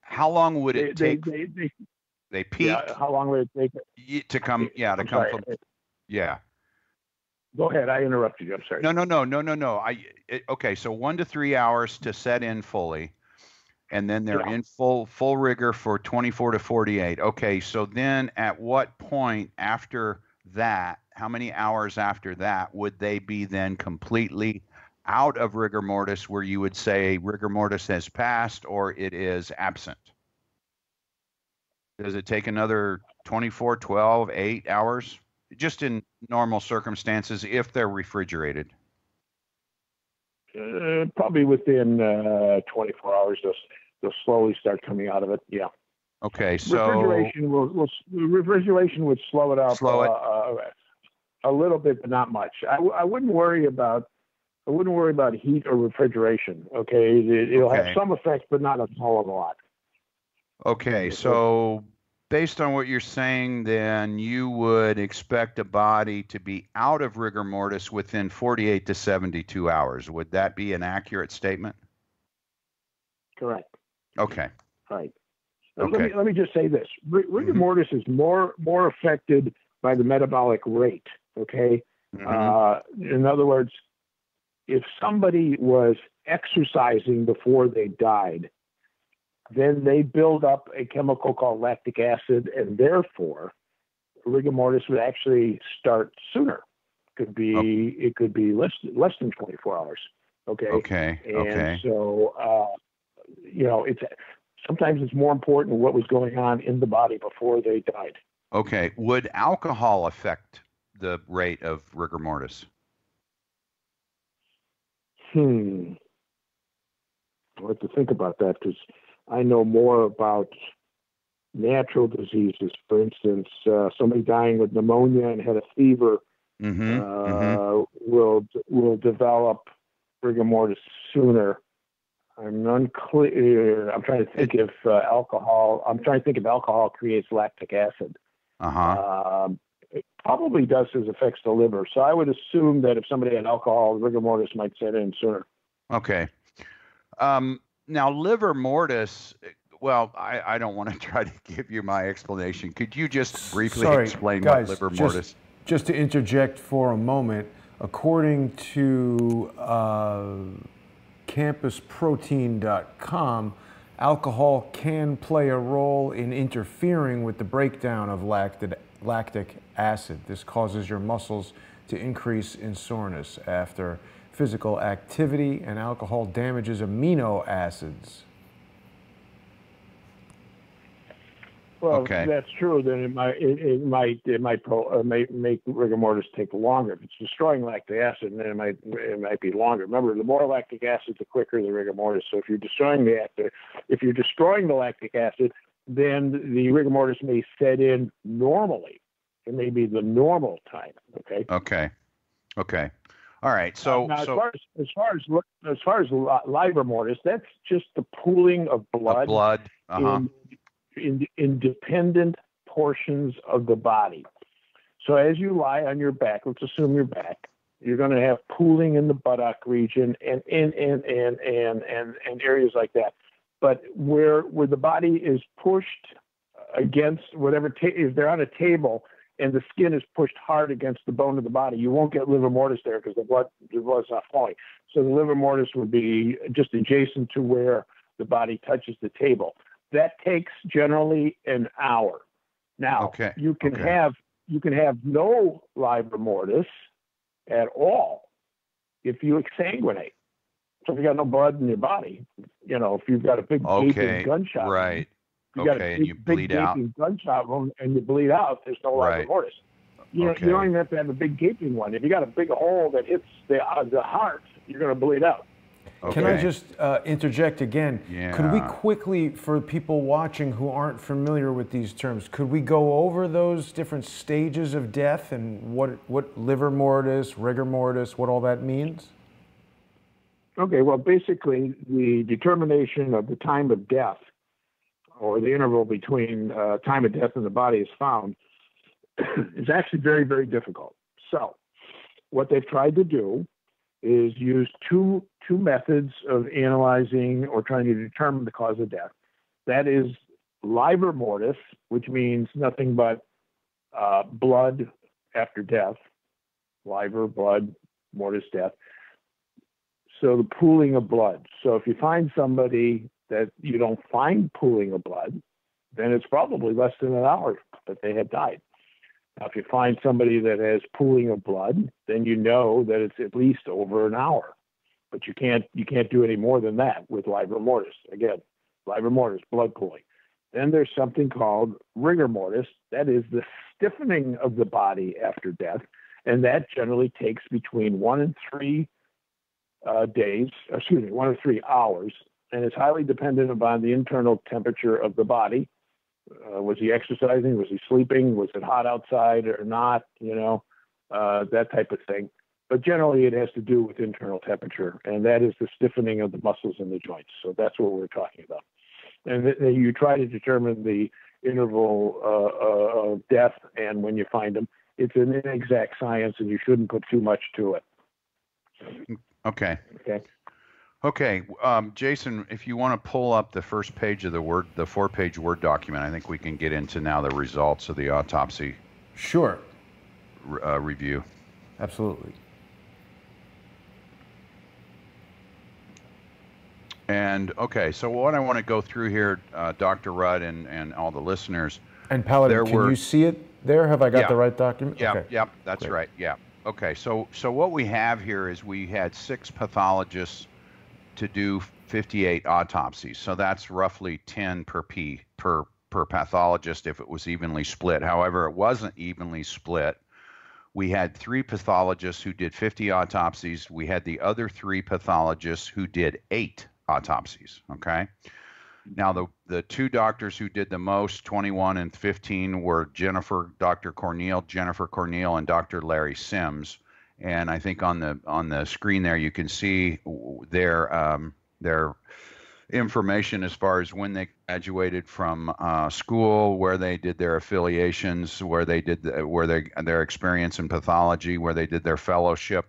how long would it take? They peak. Yeah, how long would it take to come? Yeah, to come from. Yeah. Go ahead. I interrupted you. I'm sorry. No. Okay, so 1 to 3 hours to set in fully, and then they're in full rigor for 24 to 48. Okay, so then at what point after that? How many hours after that would they be then completely out of rigor mortis, where you would say rigor mortis has passed or it is absent? Does it take another 24, 12, 8 hours? Just in normal circumstances, if they're refrigerated? Probably within 24 hours, they'll slowly start coming out of it. Yeah. Okay, so refrigeration would slow it up a little bit, but not much. I wouldn't worry about heat or refrigeration. Okay, it'll have some effects, but not a whole lot. Okay, so based on what you're saying, then you would expect a body to be out of rigor mortis within 48 to 72 hours. Would that be an accurate statement? Correct. Okay. Right. Okay. Let me just say this: rigor mortis is more affected by the metabolic rate. Okay. In other words, if somebody was exercising before they died, then they build up a chemical called lactic acid, and therefore rigor mortis would actually start sooner. It could be less than 24 hours. Okay. Okay. And so it's sometimes it's more important what was going on in the body before they died. Okay. Would alcohol affect the rate of rigor mortis? I'll have to think about that because I know more about natural diseases. For instance, somebody dying with pneumonia and had a fever will develop rigor mortis sooner. I'm unclear. I'm trying to think if alcohol creates lactic acid. It probably does as affects the liver. So I would assume that if somebody had alcohol, rigor mortis might set in sooner. Okay. Now, liver mortis, well, I don't want to try to give you my explanation. Could you just briefly explain what liver mortis? Just to interject for a moment, according to campusprotein.com, alcohol can play a role in interfering with the breakdown of lactic acid. This causes your muscles to increase in soreness after physical activity, and alcohol damages amino acids. Well, if that's true, then it might make rigor mortis take longer. If it's destroying lactic acid, then it might be longer. Remember, the more lactic acid, the quicker the rigor mortis. So if you're destroying the lactic acid, then the rigor mortis may set in normally. It may be the normal time. Okay. Okay. All right. So now, as far as liver mortis, that's just the pooling of blood. In dependent portions of the body. So as you lie on your back, let's assume your back, you're going to have pooling in the buttock region and areas like that. But where the body is pushed against whatever, if they're on a table and the skin is pushed hard against the bone of the body, you won't get liver mortis there because the blood's not flowing. So the liver mortis would be just adjacent to where the body touches the table. That takes generally an hour. Now, you can have no liver mortis at all if you exsanguinate. So if you got no blood in your body, if you've got a big gaping gunshot, right? And you bleed out. Gunshot wound and you bleed out. There's no liver mortis. You don't even have to have a big gaping one. If you got a big hole that hits the heart, you're going to bleed out. Okay. Can I just interject again? Yeah. Could we quickly, for people watching who aren't familiar with these terms, could we go over those different stages of death and what liver mortis, rigor mortis, what all that means? Okay, well, basically, the determination of the time of death or the interval between time of death and the body is found is actually very, very difficult. So what they've tried to do is use two methods of analyzing or trying to determine the cause of death. That is liver mortis, which means nothing but blood after death, liver, blood, mortis, death. So the pooling of blood. So if you find somebody that you don't find pooling of blood, then it's probably less than an hour that they had died. Now, if you find somebody that has pooling of blood, then you know that it's at least over an hour. But you can't do any more than that with liver mortis. Again, liver mortis, blood pooling. Then there's something called rigor mortis. That is the stiffening of the body after death, and that generally takes between 1 and 3 days. 1 or 3 hours, and it's highly dependent upon the internal temperature of the body. Was he exercising? Was he sleeping? Was it hot outside or not? That type of thing. But generally, it has to do with internal temperature, and that is the stiffening of the muscles in the joints. So that's what we're talking about. And you try to determine the interval of death, and when you find them, it's an inexact science, and you shouldn't put too much to it. Okay. Okay, Jason, if you want to pull up the first page of the 4-page Word document, I think we can get into now the results of the autopsy Sure. review. Absolutely. And okay, so what I want to go through here, Dr. Rudd and all the listeners. And Paladin, can you see it there? Have I got the right document? Yeah, okay. Yep, that's Great. right. Yeah. Okay, so what we have here is we had 6 pathologists to do 58 autopsies. So that's roughly 10 per pathologist if it was evenly split. However, it wasn't evenly split. We had 3 pathologists who did 50 autopsies. We had the other 3 pathologists who did 8 autopsies. Okay. Now, the 2 doctors who did the most, 21 and 15, were Jennifer Corneal, and Dr. Larry Sims. And I think on the screen there you can see their information as far as when they graduated from school, where they did their affiliations, where they did their experience in pathology, where they did their fellowship,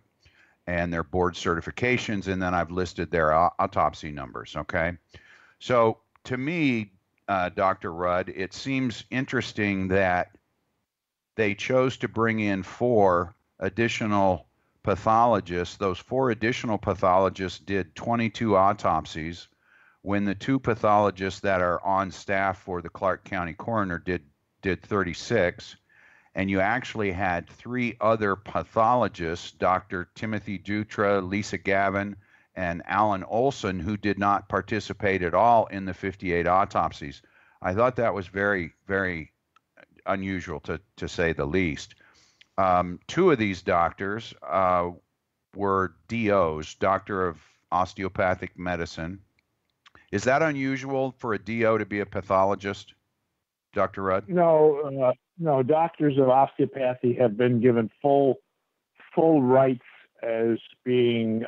and their board certifications, and then I've listed their autopsy numbers. Okay, so to me, Dr. Rudd, it seems interesting that they chose to bring in 4 additional pathologists. Those 4 additional pathologists did 22 autopsies, when the 2 pathologists that are on staff for the Clark County coroner did 36. And you actually had 3 other pathologists, Dr. Timothy Dutra, Lisa Gavin, and Alan Olson, who did not participate at all in the 58 autopsies. I thought that was very, very unusual, to say the least. 2 of these doctors were DOs, Doctor of Osteopathic Medicine. Is that unusual for a DO to be a pathologist, Dr. Rudd? No, no. Doctors of osteopathy have been given full rights as being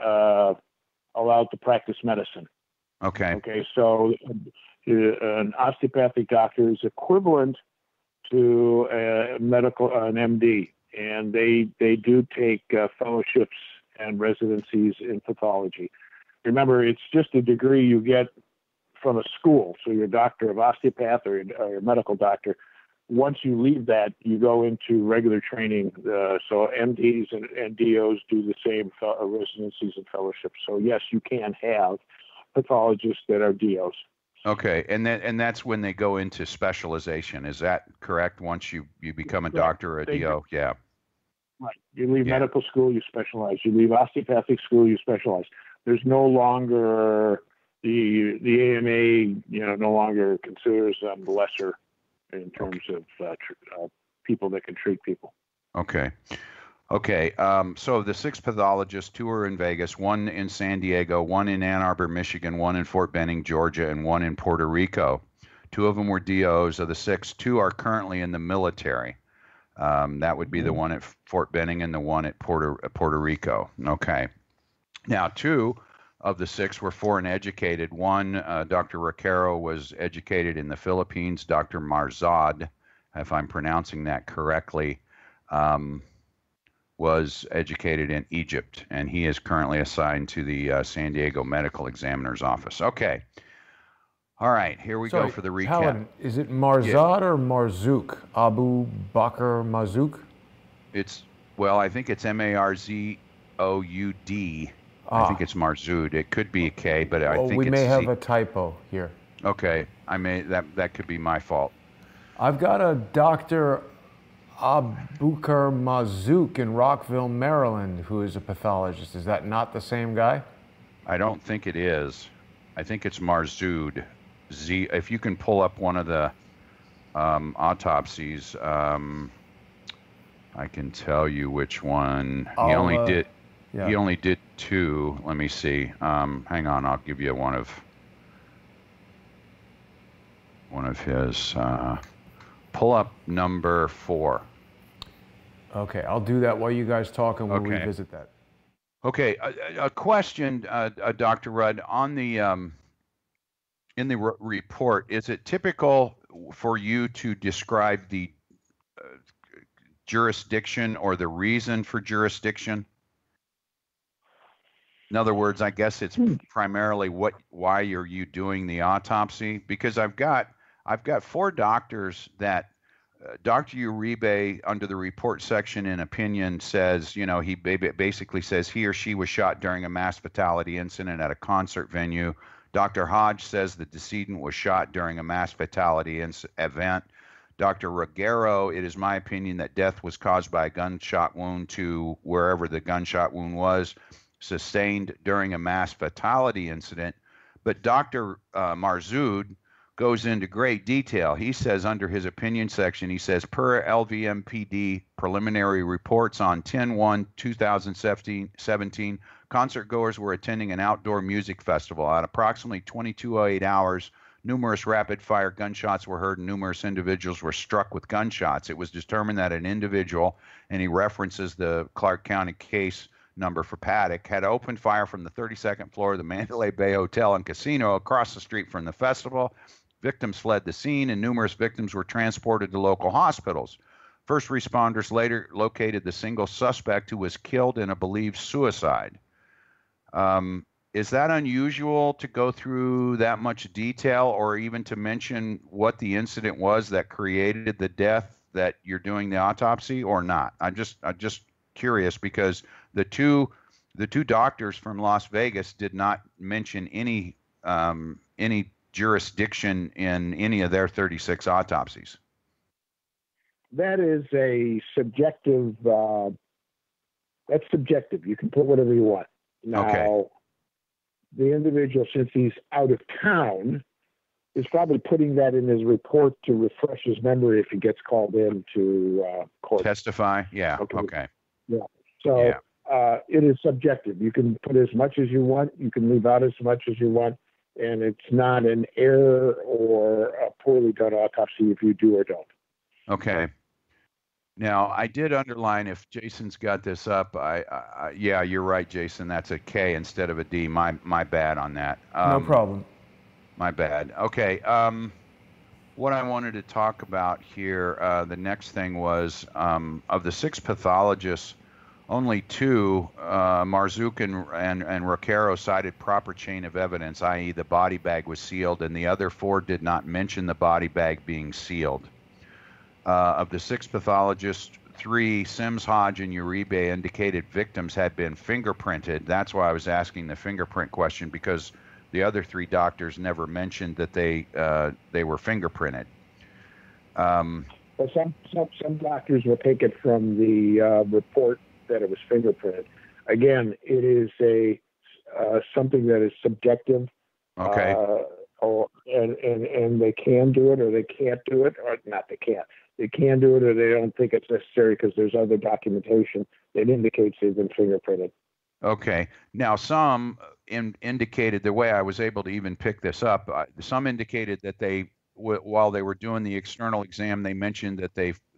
allowed to practice medicine. Okay. Okay. So an osteopathic doctor is equivalent to an MD, and they do take fellowships and residencies in pathology. Remember, it's just a degree you get from a school. So you're a doctor of osteopath or a medical doctor. Once you leave that, you go into regular training. So MDs and DOs do the same residencies and fellowships. So yes, you can have pathologists that are DOs. Okay, and that's when they go into specialization. Is that correct? Once you become a doctor or a DO? Yeah. Right. You leave medical school, you specialize. You leave osteopathic school, you specialize. There's no longer the AMA, no longer considers them lesser in terms of people that can treat people. Okay. So the 6 pathologists, 2 are in Vegas, 1 in San Diego, 1 in Ann Arbor, Michigan, 1 in Fort Benning, Georgia, and 1 in Puerto Rico. 2 of them were DOs. Of the 6, 2 are currently in the military. That would be the one at Fort Benning and the one at Puerto Rico. Okay. Now, 2 of the 6 were foreign educated. One, Dr. Recaro, was educated in the Philippines. Dr. Marzad, if I'm pronouncing that correctly, was educated in Egypt, and he is currently assigned to the San Diego Medical Examiner's Office. Okay. All right, here we go for the recap. Paladin, is it Marzad or Marzouk? Abu Bakr Marzouk? I think it's Marzoud. I think it's Marzoud. It could be a K, but I think we may have a typo here. Okay, that could be my fault. I've got a Dr. Abubakar Marzouk in Rockville, Maryland, who is a pathologist. Is that not the same guy? I don't think it is. I think it's Marzoud. If you can pull up one of the autopsies, I can tell you which one. He only did 2. Let me see. Hang on, I'll give you one of his. Pull up number 4. Okay, I'll do that while you guys talk, and we'll revisit that. Okay, a question, Dr. Rudd, on the in the report. Is it typical for you to describe the jurisdiction or the reason for jurisdiction? In other words, I guess it's primarily why are you doing the autopsy? Because I've got 4 doctors that Dr. Uribe, under the report section in opinion, says, he basically says he or she was shot during a mass fatality incident at a concert venue. Dr. Hodge says the decedent was shot during a mass fatality event. Dr. Ruggiero, it is my opinion that death was caused by a gunshot wound to wherever the gunshot wound was, sustained during a mass fatality incident. But Dr. Marzoud goes into great detail. He says under his opinion section, he says, per LVMPD preliminary reports on 10/1/2017, concert goers were attending an outdoor music festival. At approximately 22:08 hours, numerous rapid-fire gunshots were heard and numerous individuals were struck with gunshots. It was determined that an individual, and he references the Clark County case number for Paddock, had opened fire from the 32nd floor of the Mandalay Bay Hotel and Casino across the street from the festival. Victims fled the scene, and numerous victims were transported to local hospitals. First responders later located the single suspect who was killed in a believed suicide. Is that unusual to go through that much detail, or even to mention what the incident was that created the death that you're doing the autopsy, or not? I'm just curious, because the two doctors from Las Vegas did not mention any jurisdiction in any of their 36 autopsies. That is a subjective. That's subjective. You can put whatever you want. Now, okay. The individual, since he's out of town, is probably putting that in his report to refresh his memory if he gets called in to court. Testify? Yeah. Okay. Yeah. So it is subjective. You can put as much as you want. You can leave out as much as you want. And it's not an error or a poorly done autopsy if you do or don't. Okay. Now, I did underline, if Jason's got this up, yeah, you're right, Jason. That's a K instead of a D. My bad on that. No problem. My bad. Okay. What I wanted to talk about here, the next thing was, of the 6 pathologists, only 2, Marzouk and Roquero, cited proper chain of evidence, i.e. the body bag was sealed, and the other 4 did not mention the body bag being sealed. Of the 6 pathologists, 3, Sims, Hodge, and Uribe, indicated victims had been fingerprinted. That's why I was asking the fingerprint question, because the other 3 doctors never mentioned that they were fingerprinted. Well, some doctors will take it from the report that it was fingerprinted. Again, it is something that is subjective. Okay. And they can do it, or they can't do it, or not. They can't. They can do it, or they don't think it's necessary because there's other documentation that indicates they've been fingerprinted. Okay. Now, some indicated, the way I was able to even pick this up, some indicated that while they were doing the external exam, they mentioned that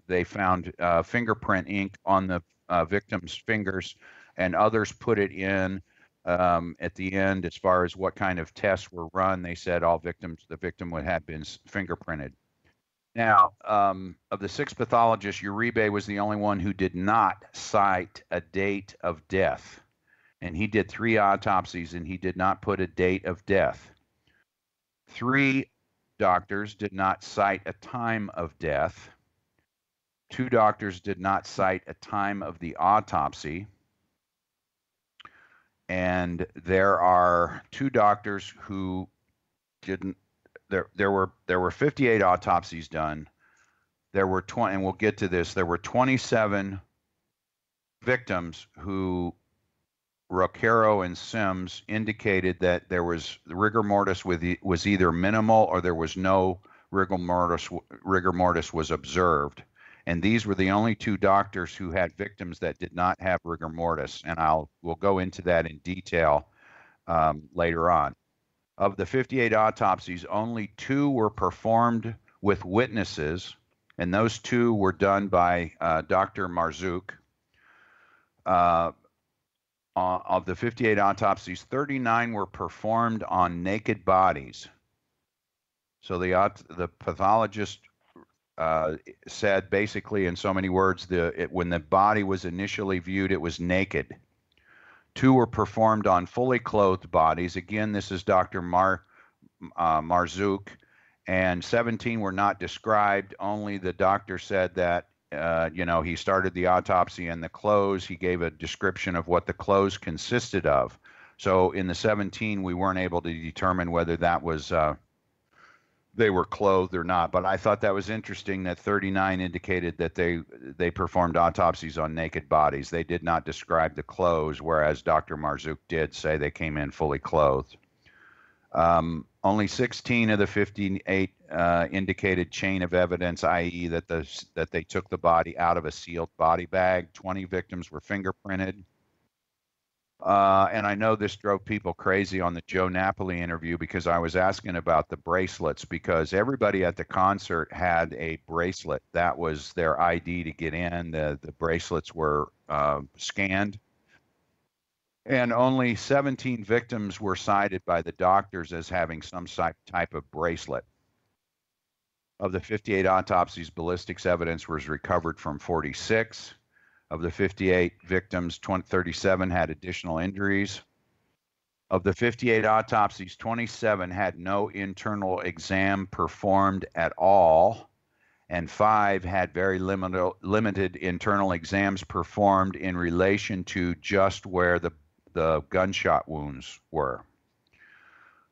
they found fingerprint ink on the victim's fingers, and others put it in at the end as far as what kind of tests were run. They said the victim would have been fingerprinted. Now, of the 6 pathologists, Uribe was the only one who did not cite a date of death. And he did 3 autopsies, and he did not put a date of death. 3 doctors did not cite a time of death. 2 doctors did not cite a time of the autopsy. And there are 2 doctors who didn't. There were 58 autopsies done. There were 20, and we'll get to this. There were 27 victims who Roquero and Sims indicated that there was rigor mortis was either minimal or there was no rigor mortis was observed. And these were the only 2 doctors who had victims that did not have rigor mortis. And we'll go into that in detail later on. Of the 58 autopsies, only 2 were performed with witnesses, and those 2 were done by Dr. Marzouk. Of the 58 autopsies, 39 were performed on naked bodies. So the pathologist said, basically in so many words, when the body was initially viewed, it was naked. 2 were performed on fully clothed bodies. Again, this is Dr. Marzouk. And 17 were not described. Only the doctor said that, he started the autopsy in the clothes. He gave a description of what the clothes consisted of. So in the 17, we weren't able to determine whether that was they were clothed or not. But I thought that was interesting that 39 indicated that they performed autopsies on naked bodies. They did not describe the clothes, whereas Dr. Marzouk did say they came in fully clothed. Only 16 of the 58 indicated chain of evidence, i.e. that they took the body out of a sealed body bag. 20 victims were fingerprinted. And I know this drove people crazy on the Joe Napoli interview because I was asking about the bracelets, because everybody at the concert had a bracelet. That was their ID to get in. The bracelets were scanned. And only 17 victims were cited by the doctors as having some type of bracelet. Of the 58 autopsies, ballistics evidence was recovered from 46. Of the 58 victims, 37 had additional injuries. Of the 58 autopsies, 27 had no internal exam performed at all, and 5 had very limited internal exams performed in relation to just where the gunshot wounds were.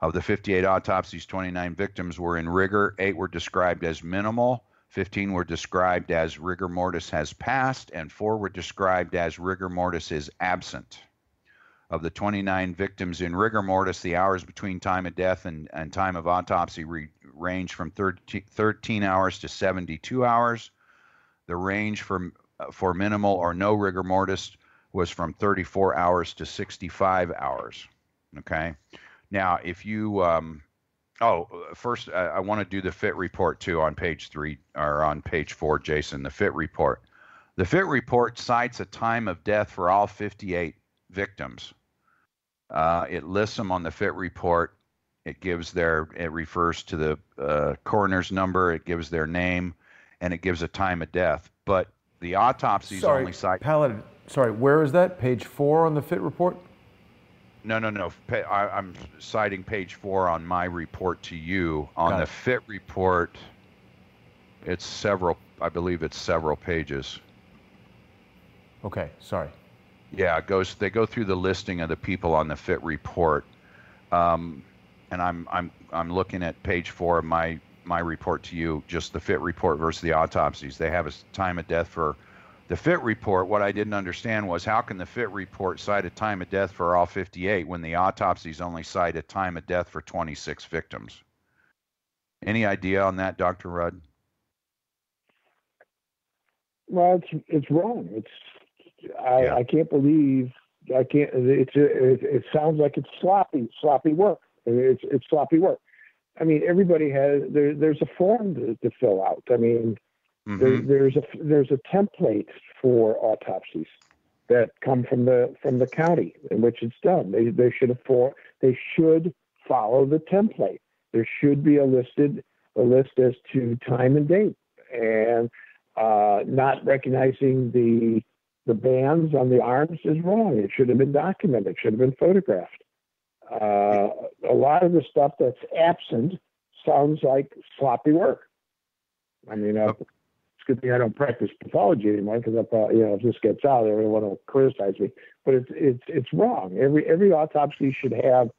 Of the 58 autopsies, 29 victims were in rigor. 8 were described as minimal. 15 were described as rigor mortis has passed, and 4 were described as rigor mortis is absent. Of the 29 victims in rigor mortis, the hours between time of death and time of autopsy range from 13 hours to 72 hours. The range for minimal or no rigor mortis was from 34 hours to 65 hours. Okay. Now, if you, first, I want to do the FIT report too on page 3 or on page 4, Jason, the FIT report. The FIT report cites a time of death for all 58 victims. It lists them on the FIT report. It refers to the coroner's number, it gives their name, and it gives a time of death. But the autopsies only cite. Paladin, sorry, where is that? Page 4 on the FIT report? No. I'm citing page 4 on my report to you. On the FIT report, I believe it's several pages. Okay, sorry. Yeah, they go through the listing of the people on the FIT report. And I'm looking at page 4 of my report to you, just the FIT report versus the autopsies. They have a time of death for the FIT report. What I didn't understand was, how can the FIT report cite a time of death for all 58 when the autopsies only cite a time of death for 26 victims? Any idea on that, Dr. Rudd? Well, it's wrong. I can't believe it sounds like it's sloppy work. It's sloppy work. I mean, everybody there's a form to fill out. I mean, there's a template for autopsies that come from the county in which it's done. They should follow the template. There should be a list as to time and date, and not recognizing the bands on the arms is wrong. It should have been documented. It should have been photographed. A lot of the stuff that's absent sounds like sloppy work. I mean, it's a good thing I don't practice pathology anymore, because if this gets out, everyone will criticize me. But it's wrong. Every autopsy should have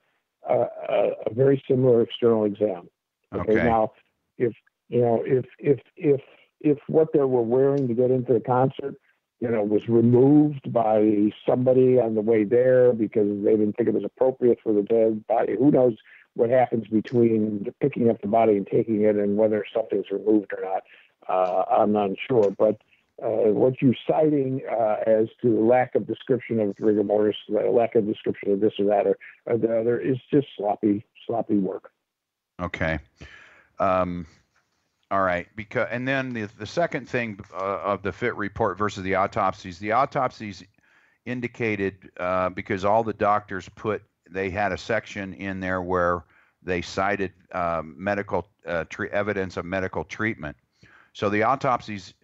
a very similar external exam. Okay. Now, if what they were wearing to get into the concert, was removed by somebody on the way there because they didn't think it was appropriate for the dead body, who knows what happens between picking up the body and taking it, and whether something's removed or not. I'm not sure, but what you're citing as to lack of description of rigor mortis, lack of description of this or that or the other, is just sloppy work. Okay. All right, and then the second thing of the FIT report versus the autopsies indicated, because all the doctors they had a section in there where they cited medical evidence of medical treatment. So the autopsies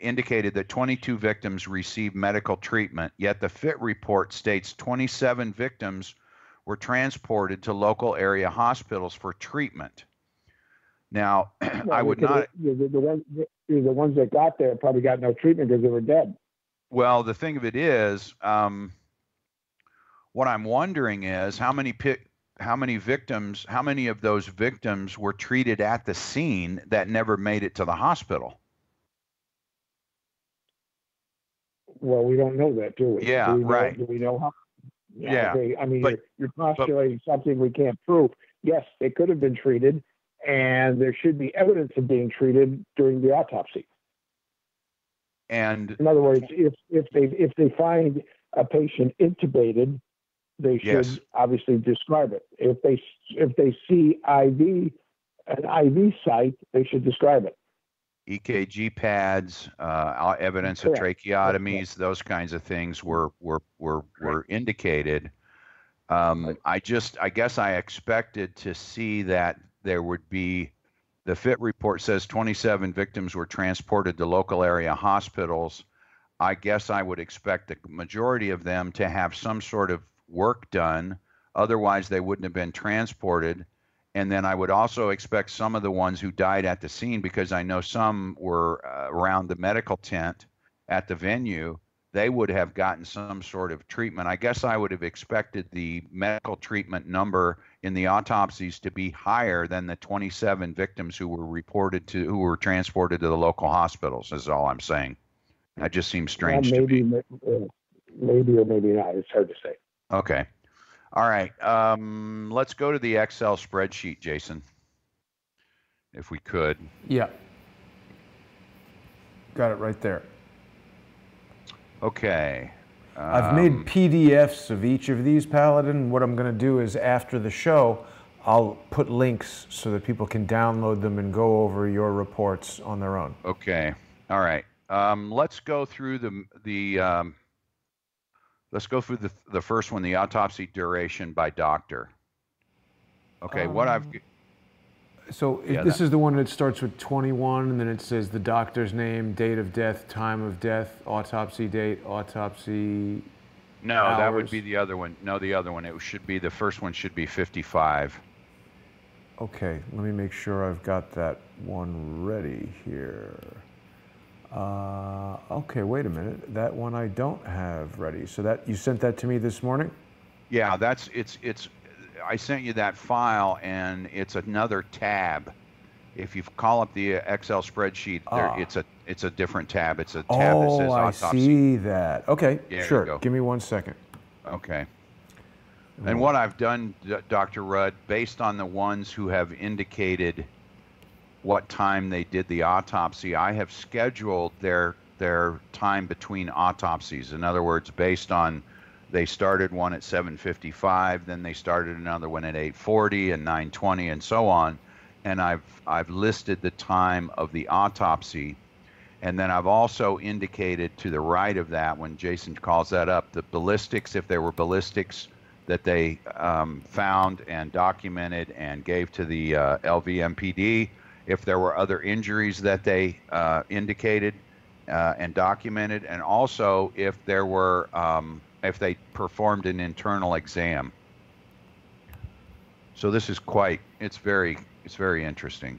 indicated that 22 victims received medical treatment, yet the FIT report states 27 victims were transported to local area hospitals for treatment. Now, Well, I would not. The ones that got there probably got no treatment because they were dead. Well, the thing of it is, what I'm wondering is how many of those victims were treated at the scene that never made it to the hospital? Well, we don't know that, do we? Yeah, right. Do we know how? Yeah. Okay. I mean, but, you're postulating something we can't prove. Yes, they could have been treated, and there should be evidence of being treated during the autopsy. And in other words, if they find a patient intubated, they should obviously describe it. If they see an IV site, they should describe it. EKG pads, evidence of tracheotomies, those kinds of things were indicated. I guess I expected to see that there would be. The FIT report says 27 victims were transported to local area hospitals. I guess I would expect the majority of them to have some sort of work done. Otherwise, they wouldn't have been transported. And then I would also expect some of the ones who died at the scene, because I know some were around the medical tent at the venue, they would have gotten some sort of treatment. I guess I would have expected the medical treatment number in the autopsies to be higher than the 27 victims who were transported to the local hospitals, is all I'm saying. That just seems strange to me. Maybe or maybe not. It's hard to say. Okay. All right. Let's go to the Excel spreadsheet, Jason, if we could. Yeah. Got it right there. Okay. I've made PDFs of each of these, Paladin. What I'm going to do is after the show, I'll put links so that people can download them and go over your reports on their own. Okay. All right. Let's go through the first one, the autopsy duration by doctor. Okay. This is the one that starts with 21, and then it says the doctor's name, date of death, time of death, autopsy date, autopsy. No, hours. That would be the other one. No, the other one. The first one should be 55. Okay, let me make sure I've got that one ready here. Okay, wait a minute. That one I don't have ready. So you sent that to me this morning? Yeah, I sent you that file, and it's another tab. If you call up the Excel spreadsheet, it's a different tab. It's a tab that says autopsy. I see that. Okay, yeah, sure. Give me 1 second. Okay. And what I've done, Dr. Rudd, based on the ones who have indicated what time they did the autopsy, I have scheduled their time between autopsies. In other words, based on they started one at 7:55, then they started another one at 8:40 and 9:20 and so on. And I've listed the time of the autopsy. And then I've also indicated to the right of that, when Jason calls that up, the ballistics, if there were ballistics that they found and documented and gave to the LVMPD, if there were other injuries that they indicated and documented, and also if there were if they performed an internal exam. So this is it's very interesting.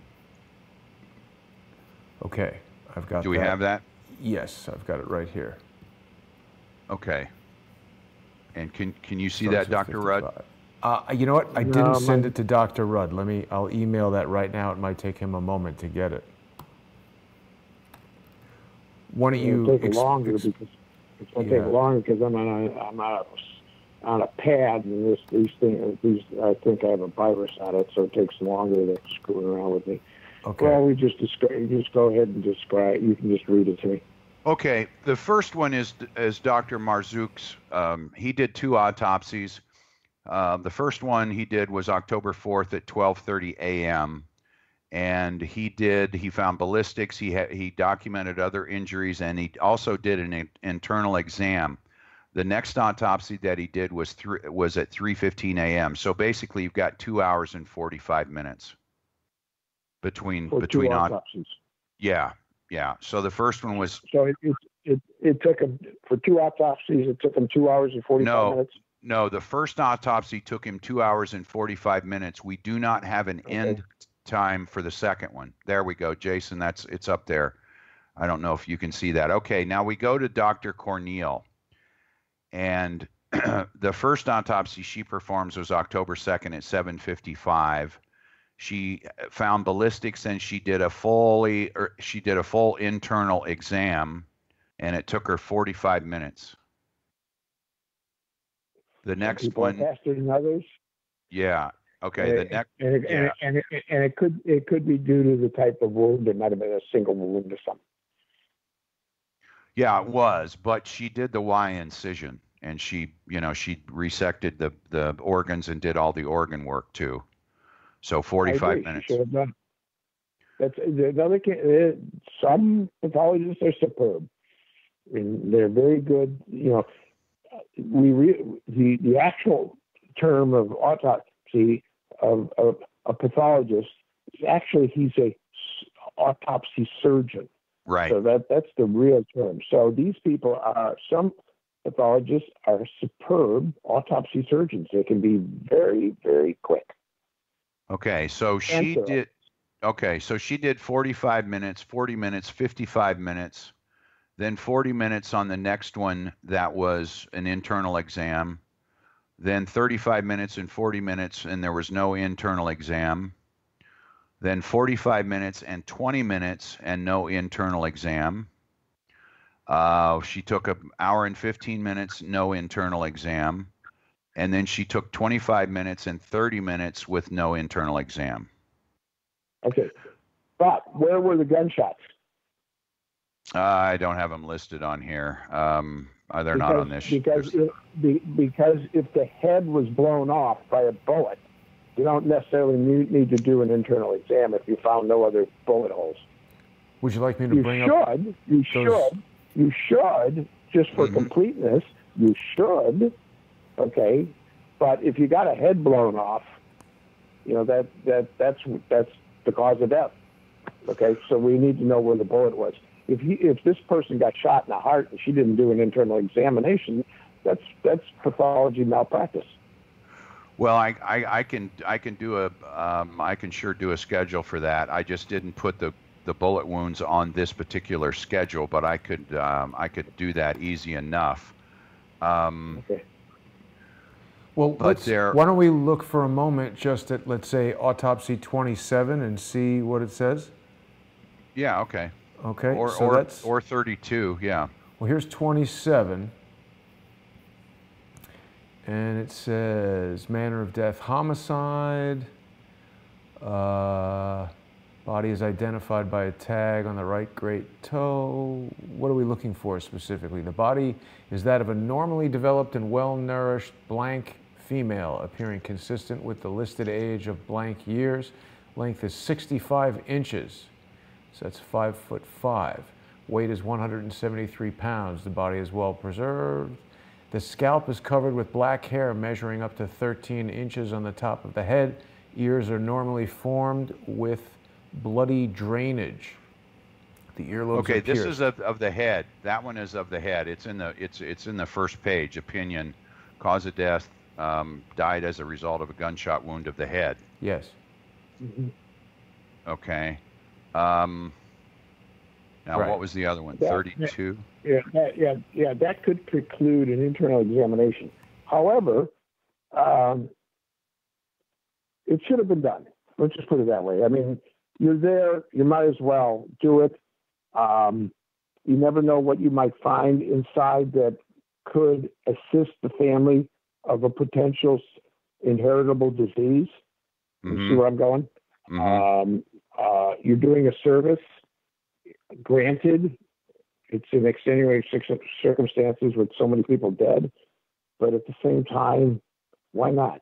Okay, I've got. Do we have that? Yes, I've got it right here. Okay. And can you see that, Dr. Rudd? You know what? I didn't send it to Dr. Rudd. I'll email that right now. It might take him a moment to get it. Why don't you? It'll take longer because it's going to take longer because I'm on a pad, and these things. I think I have a virus on it, so it takes longer to screw around with me. Okay. Well, we just go ahead and describe. You can just read it to me. Okay. The first one is Dr. Marzouk's. He did 2 autopsies. The first one he did was October 4th at 12:30 a.m. And he found ballistics. He documented other injuries, and he also did an internal exam. The next autopsy that he did was at 3:15 a.m. So basically, you've got 2 hours and 45 minutes between autopsies. Yeah. Yeah. So the first one was So it took him, for 2 autopsies, it took him 2 hours and 45 minutes? no. The first autopsy took him 2 hours and 45 minutes. We do not have an end time for the second one. There we go, Jason. It's up there. I don't know if you can see that. Okay, now we go to Dr. Cornell. And the first autopsy she performs was October 2nd at 7:55. She found ballistics and she did a full internal exam, and it took her 45 minutes. The next one faster than others. Yeah. Okay. And it could be due to the type of wound. It might have been a single wound or something. Yeah, it was, but she did the Y incision, and she resected the organs and did all the organ work too. So 45 minutes. She should have done. That's another. Some pathologists are superb. I mean, they're very good. You know, the actual term of autopsy of a pathologist is actually he's a autopsy surgeon. Right. So that's the real term. So these people some pathologists are superb autopsy surgeons. They can be very, very quick. Okay, so she did 45 minutes, 40 minutes, 55 minutes, then 40 minutes on the next one that was an internal exam, then 35 minutes and 40 minutes and there was no internal exam, then 45 minutes and 20 minutes and no internal exam. She took an hour and 15 minutes, no internal exam. And then she took 25 minutes and 30 minutes with no internal exam. Okay. But where were the gunshots? I don't have them listed on here. They're not on this. Because if the head was blown off by a bullet, you don't necessarily need to do an internal exam if you found no other bullet holes. Would you like me to bring up? You should, just for completeness, you should. Okay, but if you got a head blown off, you know that's the cause of death. Okay, so we need to know where the bullet was. If this person got shot in the heart and she didn't do an internal examination, that's pathology malpractice. Well, I can sure do a schedule for that. I just didn't put the bullet wounds on this particular schedule, but I could do that easy enough. Okay. Well, why don't we look for a moment just at, let's say, autopsy 27 and see what it says? Yeah, okay. Okay, or 32, yeah. Well, here's 27. And it says, manner of death, homicide. Body is identified by a tag on the right great toe. What are we looking for specifically? The body is that of a normally developed and well-nourished blank female, appearing consistent with the listed age of blank years. Length is 65 inches, so that's 5'5". Weight is 173 pounds. The body is well preserved. The scalp is covered with black hair measuring up to 13 inches on the top of the head. Ears are normally formed with bloody drainage. The earlobes Okay, are this pierced. is of the head. That one is of the head. It's in the first page. Opinion, cause of death, died as a result of a gunshot wound of the head. Yes. Mm-hmm. Okay. Now, right. What was the other one? 32? Yeah, that could preclude an internal examination. However, it should have been done. Let's just put it that way. I mean, you're there, you might as well do it. You never know what you might find inside that could assist the family of a potential inheritable disease. You see where I'm going? Mm-hmm. You're doing a service. Granted, it's in extenuating circumstances with so many people dead, but at the same time, why not?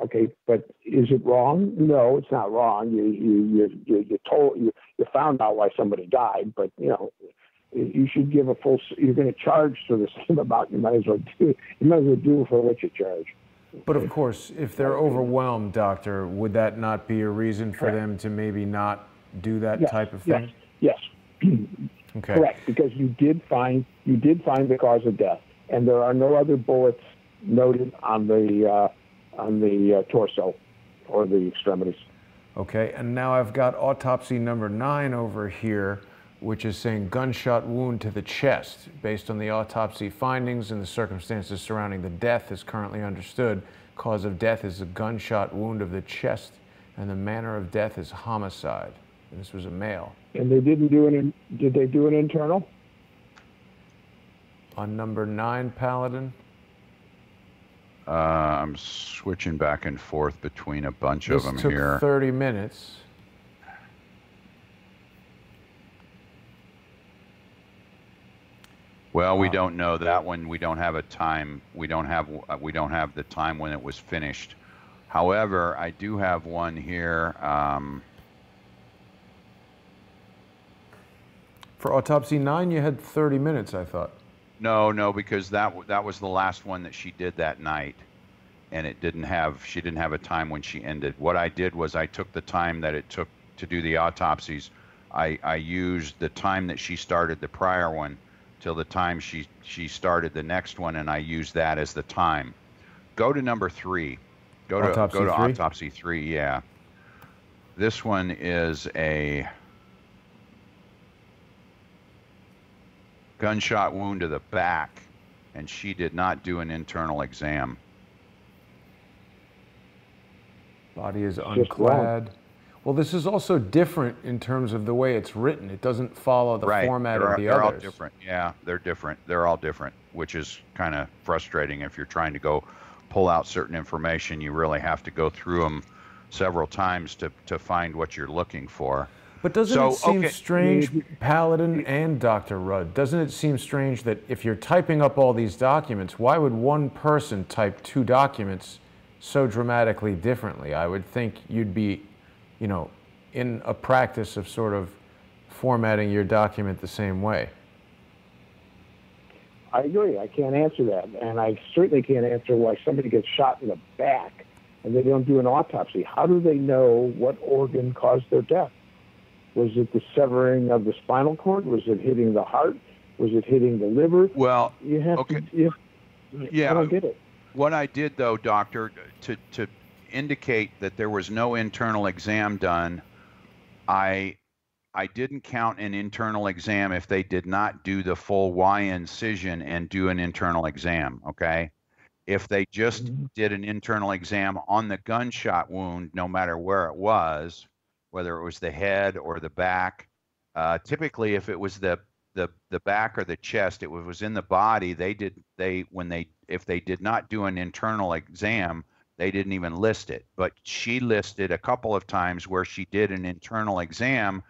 Okay, but is it wrong? No, it's not wrong. You found out why somebody died, but you should give a full. You're going to charge for the same amount. You might as well do for what you charge. But of course, if they're overwhelmed, doctor, would that not be a reason for them to maybe not do that type of thing? Yes. Okay. Correct, because you did find the cause of death, and there are no other bullets noted on the torso or the extremities. Okay, and now I've got autopsy number 9 over here, which is saying gunshot wound to the chest. Based on the autopsy findings and the circumstances surrounding the death is currently understood. Cause of death is a gunshot wound of the chest, and the manner of death is homicide. And this was a male. And they did they do an internal? On number 9, Paladin? I'm switching back and forth between a bunch of them This took here. 30 minutes. Well, we don't know that one. We don't have a time. We don't have the time when it was finished. However, I do have one here. For autopsy 9, you had 30 minutes, I thought. No, because that was the last one that she did that night, and she didn't have a time when she ended. What I did was I took the time that it took to do the autopsies. I used the time that she started the prior one till the time she started the next one, and I used that as the time. Go to number 3. Go to autopsy 3. Yeah. This one is a gunshot wound to the back, and she did not do an internal exam. Body is unclad. Well, this is also different in terms of the way it's written. It doesn't follow the format of the others. They're all different. Yeah, they're different. They're all different, which is kind of frustrating. If you're trying to go pull out certain information, you really have to go through them several times to find what you're looking for. But doesn't it seem strange, Paladin and Dr. Rudd, doesn't it seem strange that if you're typing up all these documents, why would one person type 2 documents so dramatically differently? I would think you'd be, in a practice of sort of formatting your document the same way. I agree. I can't answer that. And I certainly can't answer why somebody gets shot in the back and they don't do an autopsy. How do they know what organ caused their death? Was it the severing of the spinal cord? Was it hitting the heart? Was it hitting the liver? Well, you have okay. I don't get it. What I did, though, Doctor, to indicate that there was no internal exam done, I didn't count an internal exam if they did not do the full Y incision and do an internal exam, okay? If they just did an internal exam on the gunshot wound, no matter where it was, whether it was the head or the back, typically if it was the back or the chest, it was in the body, if they did not do an internal exam, they didn't even list it. But she listed a couple of times where she did an internal exam,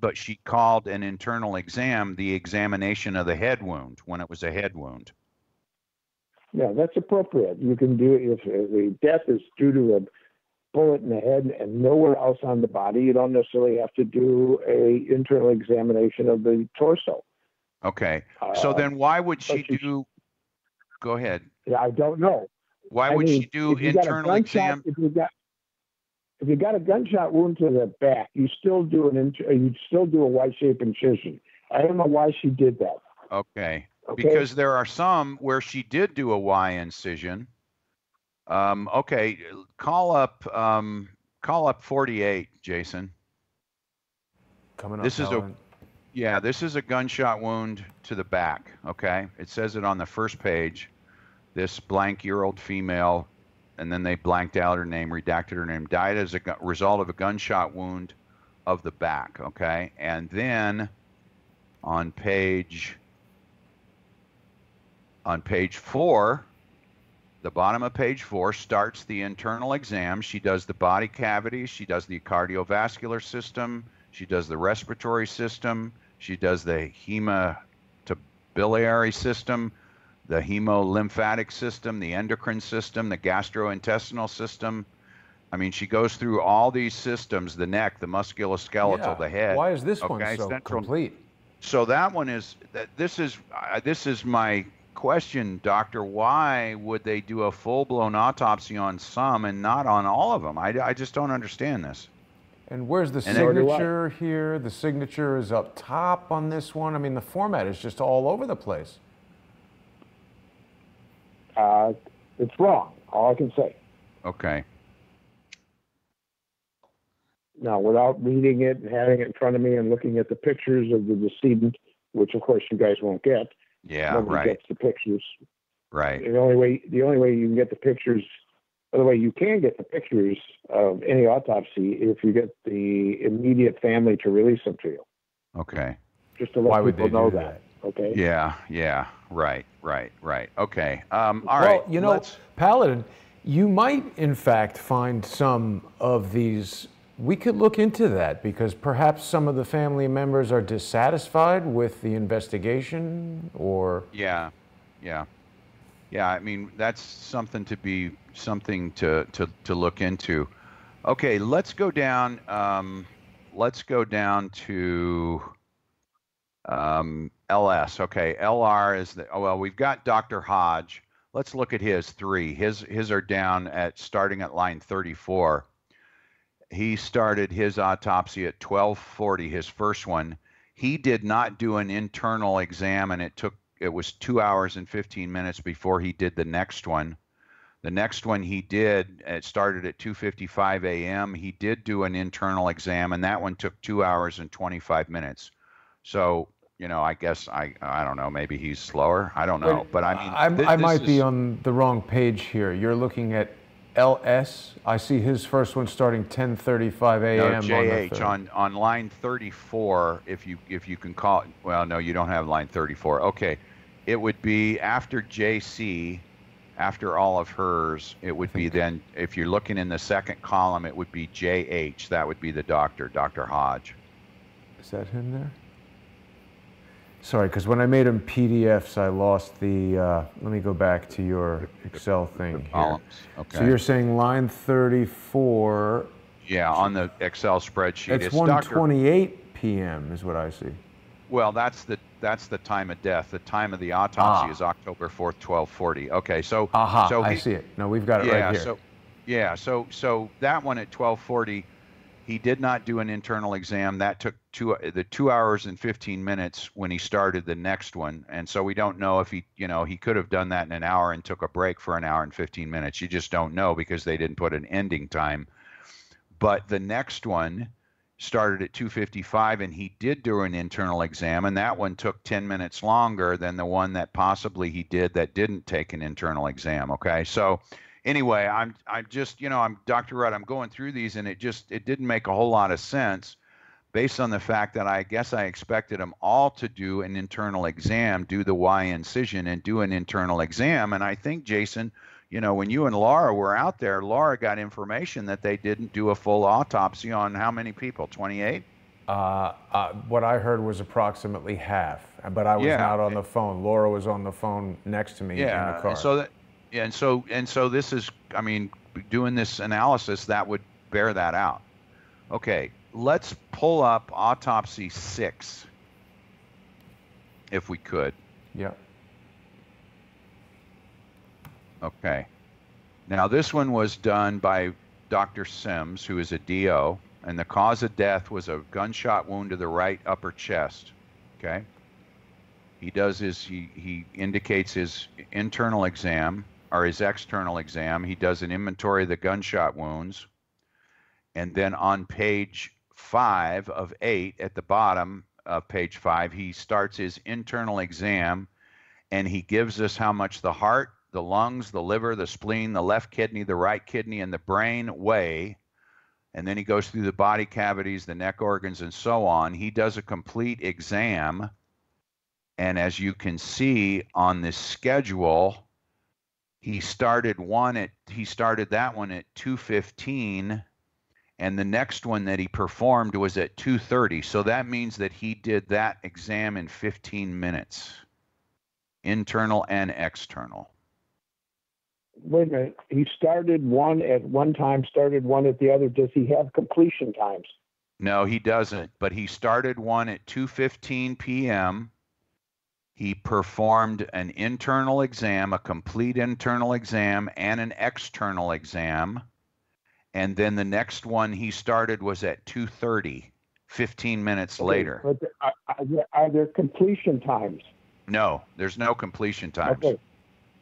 but she called an internal exam the examination of the head wound when it was a head wound. Yeah, that's appropriate. You can do it if the death is due to a bullet in the head and nowhere else on the body. You don't necessarily have to do a internal examination of the torso. Okay. So then why would she do? Go ahead. Yeah, I don't know. Why would she do internal exam? If you got a gunshot wound to the back, you still do a Y-shaped incision. I don't know why she did that. Okay. Because there are some where she did do a Y incision. Okay, call up 48, Jason. Coming up. This is a gunshot wound to the back. Okay, it says it on the first page. This blank-year-old female, and then they blanked out her name, redacted her name, died as a result of a gunshot wound of the back. Okay, and then on page 4. The bottom of page 4 starts the internal exam. She does the body cavities. She does the cardiovascular system. She does the respiratory system. She does the hematobiliary system, the hemolymphatic system, the endocrine system, the gastrointestinal system. I mean, she goes through all these systems, the neck, the musculoskeletal, the head. Why is this one so complete? So that one is, this is my question, Doctor. Why would they do a full-blown autopsy on some and not on all of them? I just don't understand this. And where's the And signature here? The signature is up top on this one. I mean, the format is just all over the place. It's wrong. All I can say. Okay. Now, without reading it and having it in front of me and looking at the pictures of the decedent, which of course you guys won't get. Yeah, Nobody right. gets the pictures. Right. The only way you can get the pictures, by the way, you can get the pictures of any autopsy if you get the immediate family to release them to you. Okay. Just to let people know that. Okay. Yeah. Yeah. Right. Okay. All right. Well, you know, Paladin, you might in fact find some of these. We could look into that because perhaps some of the family members are dissatisfied with the investigation, or Yeah. I mean, that's something to look into. Okay, let's go down. Let's go down to LS. Okay, LR is we've got Dr. Hodge. Let's look at his 3. His are down at starting at line 34. He started his autopsy at 12:40, his first one. He did not do an internal exam, and it was 2 hours and 15 minutes before he did the next one. The next one he did, it started at 2:55 a.m. He did do an internal exam, and that one took 2 hours and 25 minutes. So, you know, I guess I don't know, maybe he's slower. I don't know, but I mean, I might be on the wrong page here. You're looking at LS. I see his first one starting 10:35 a.m. No, JH on line 34. If you can call it. Well, no, you don't have line 34. Okay, it would be after JC, after all of hers. It would be then. If you're looking in the second column, it would be JH. That would be the doctor, Dr. Hodge. Is that him there? Sorry, because when I made them PDFs, I lost the, let me go back to your Excel thing here. Okay. So you're saying line 34. Yeah, on the Excel spreadsheet. It's 1:28 p.m. is what I see. Well, that's the time of death. The time of the autopsy is October 4th, 12:40. Okay, so I see it. No, we've got it right here. So that one at 12:40, he did not do an internal exam. That took 2 hours and 15 minutes when he started the next one. And so we don't know if he could have done that in an hour and took a break for an hour and 15 minutes. You just don't know because they didn't put an ending time. But the next one started at 2:55, and he did do an internal exam, and that one took 10 minutes longer than the one that possibly he did that didn't take an internal exam. Okay, so anyway, I'm Dr. Rudd. I'm going through these, and it didn't make a whole lot of sense based on the fact that I guess I expected them all to do an internal exam, do the Y incision, and do an internal exam. And I think, Jason, when you and Laura were out there, Laura got information that they didn't do a full autopsy on how many people? 28? What I heard was approximately half, but I was not on the phone. Laura was on the phone next to me in the car. So this is, I mean, doing this analysis, that would bear that out. Okay, let's pull up autopsy 6, if we could. Yeah. Okay. Now this one was done by Dr. Sims, who is a DO, and the cause of death was a gunshot wound to the right upper chest. Okay. He indicates his internal exam, or his external exam. He does an inventory of the gunshot wounds. And then on page 5 of 8, at the bottom of page 5, he starts his internal exam, and he gives us how much the heart, the lungs, the liver, the spleen, the left kidney, the right kidney, and the brain weigh. And then he goes through the body cavities, the neck organs, and so on. He does a complete exam. And as you can see on this schedule, he started that one at 2:15, and the next one that he performed was at 2:30. So that means that he did that exam in 15 minutes, internal and external. Wait a minute. He started one at one time, started one at the other. Does he have completion times? No, he doesn't. But he started one at 2:15 p.m. He performed an internal exam, a complete internal exam, and an external exam. and then the next one he started was at 2:30, 15 minutes Okay, later. but are there completion times? No, there's no completion times. Okay.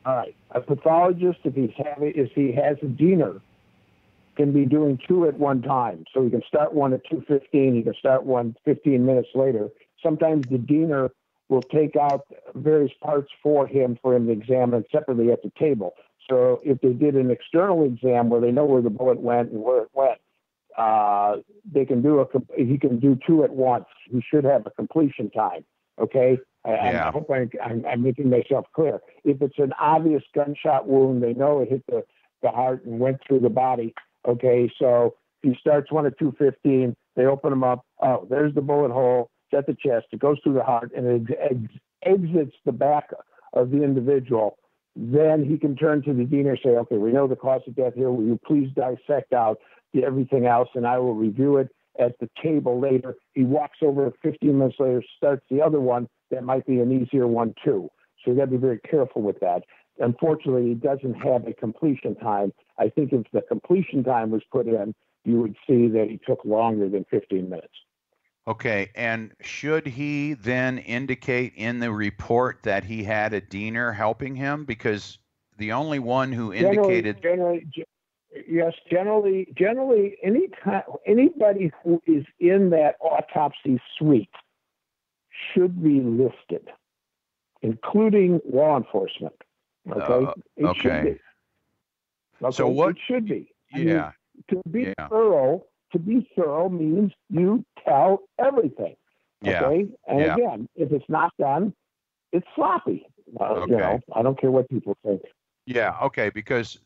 All right. A pathologist, if he has a diener, can be doing two at one time. So he can start one at 2:15. He can start one 15 minutes later. Sometimes the diener will take out various parts for him to examine separately at the table. So if they did an external exam where they know where the bullet went and where it went, he can do two at once. He should have a completion time. Okay. I hope I'm making myself clear. If it's an obvious gunshot wound, they know it hit the heart and went through the body. Okay. So he starts one at 2:15. They open him up. Oh, there's the bullet hole. It's at the chest. It goes through the heart and it exits the back of the individual. Then he can turn to the deaner and say, okay, we know the cause of death here. Will you please dissect out everything else, and I will review it at the table later. He walks over 15 minutes later, starts the other one. That might be an easier one, too. So you got to be very careful with that. Unfortunately, he doesn't have a completion time. I think if the completion time was put in, you would see that he took longer than 15 minutes. Okay, and should he then indicate in the report that he had a diener helping him? Because the only one who indicated... Generally, anybody who is in that autopsy suite should be listed, including law enforcement. Okay? It should be. Okay? So what? It should be. Yeah. To be thorough means you tell everyththing. Okay? And again, if it's not done, it's sloppy. I don't care what people think. Yeah, okay, because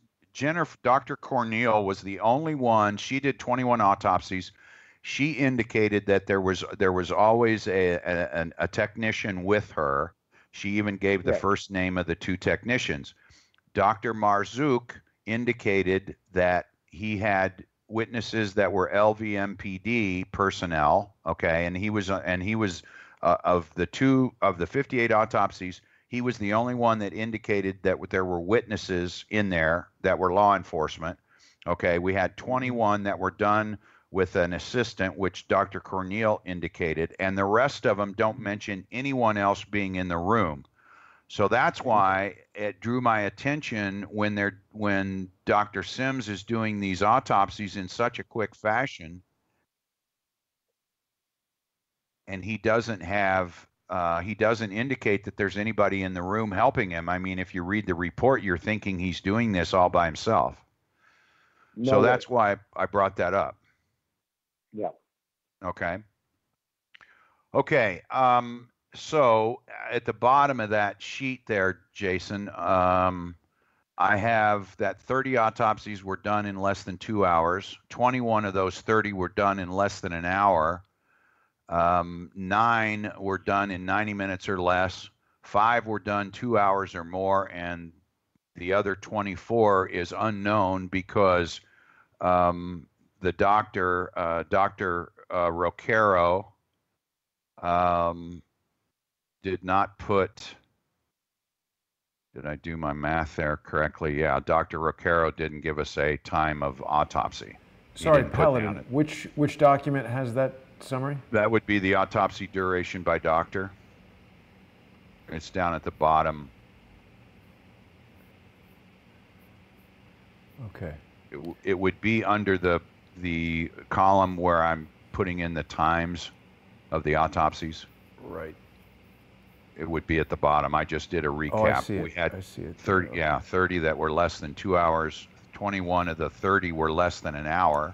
Dr. Corneal was the only one. She did 21 autopsies. She indicated that there was always a technician with her. She even gave the first name of the two technicians. Dr. Marzouk indicated that he had witnesses that were LVMPD personnel. Okay, and he was of the 58 autopsies. He was the only one that indicated that there were witnesses in there that were law enforcement. Okay, we had 21 that were done with an assistant, which Dr. Corneal indicated, and the rest of them don't mention anyone else being in the room. So that's why it drew my attention when Dr. Sims is doing these autopsies in such a quick fashion, and he doesn't indicate that there's anybody in the room helping him. I mean, if you read the report, you're thinking he's doing this all by himself. No, so that's why I brought that up. Yeah. Okay. Okay. So at the bottom of that sheet there, Jason, I have that 30 autopsies were done in less than 2 hours. 21 of those 30 were done in less than an hour. 9 were done in 90 minutes or less. 5 were done 2 hours or more, and the other 24 is unknown because the Dr. Roquero did not put. Did I do my math there correctly? Yeah, Dr. Roquero didn't give us a time of autopsy. Sorry, Paladin, which document has that summary? That would be the autopsy duration by doctor. It's down at the bottom. Okay. It would be under the column where I'm putting in the times of the autopsies. Right. It would be at the bottom. I just did a recap. Oh, I see it. We had I see it. 30, Okay. yeah, 30 that were less than 2 hours. 21 of the 30 were less than an hour.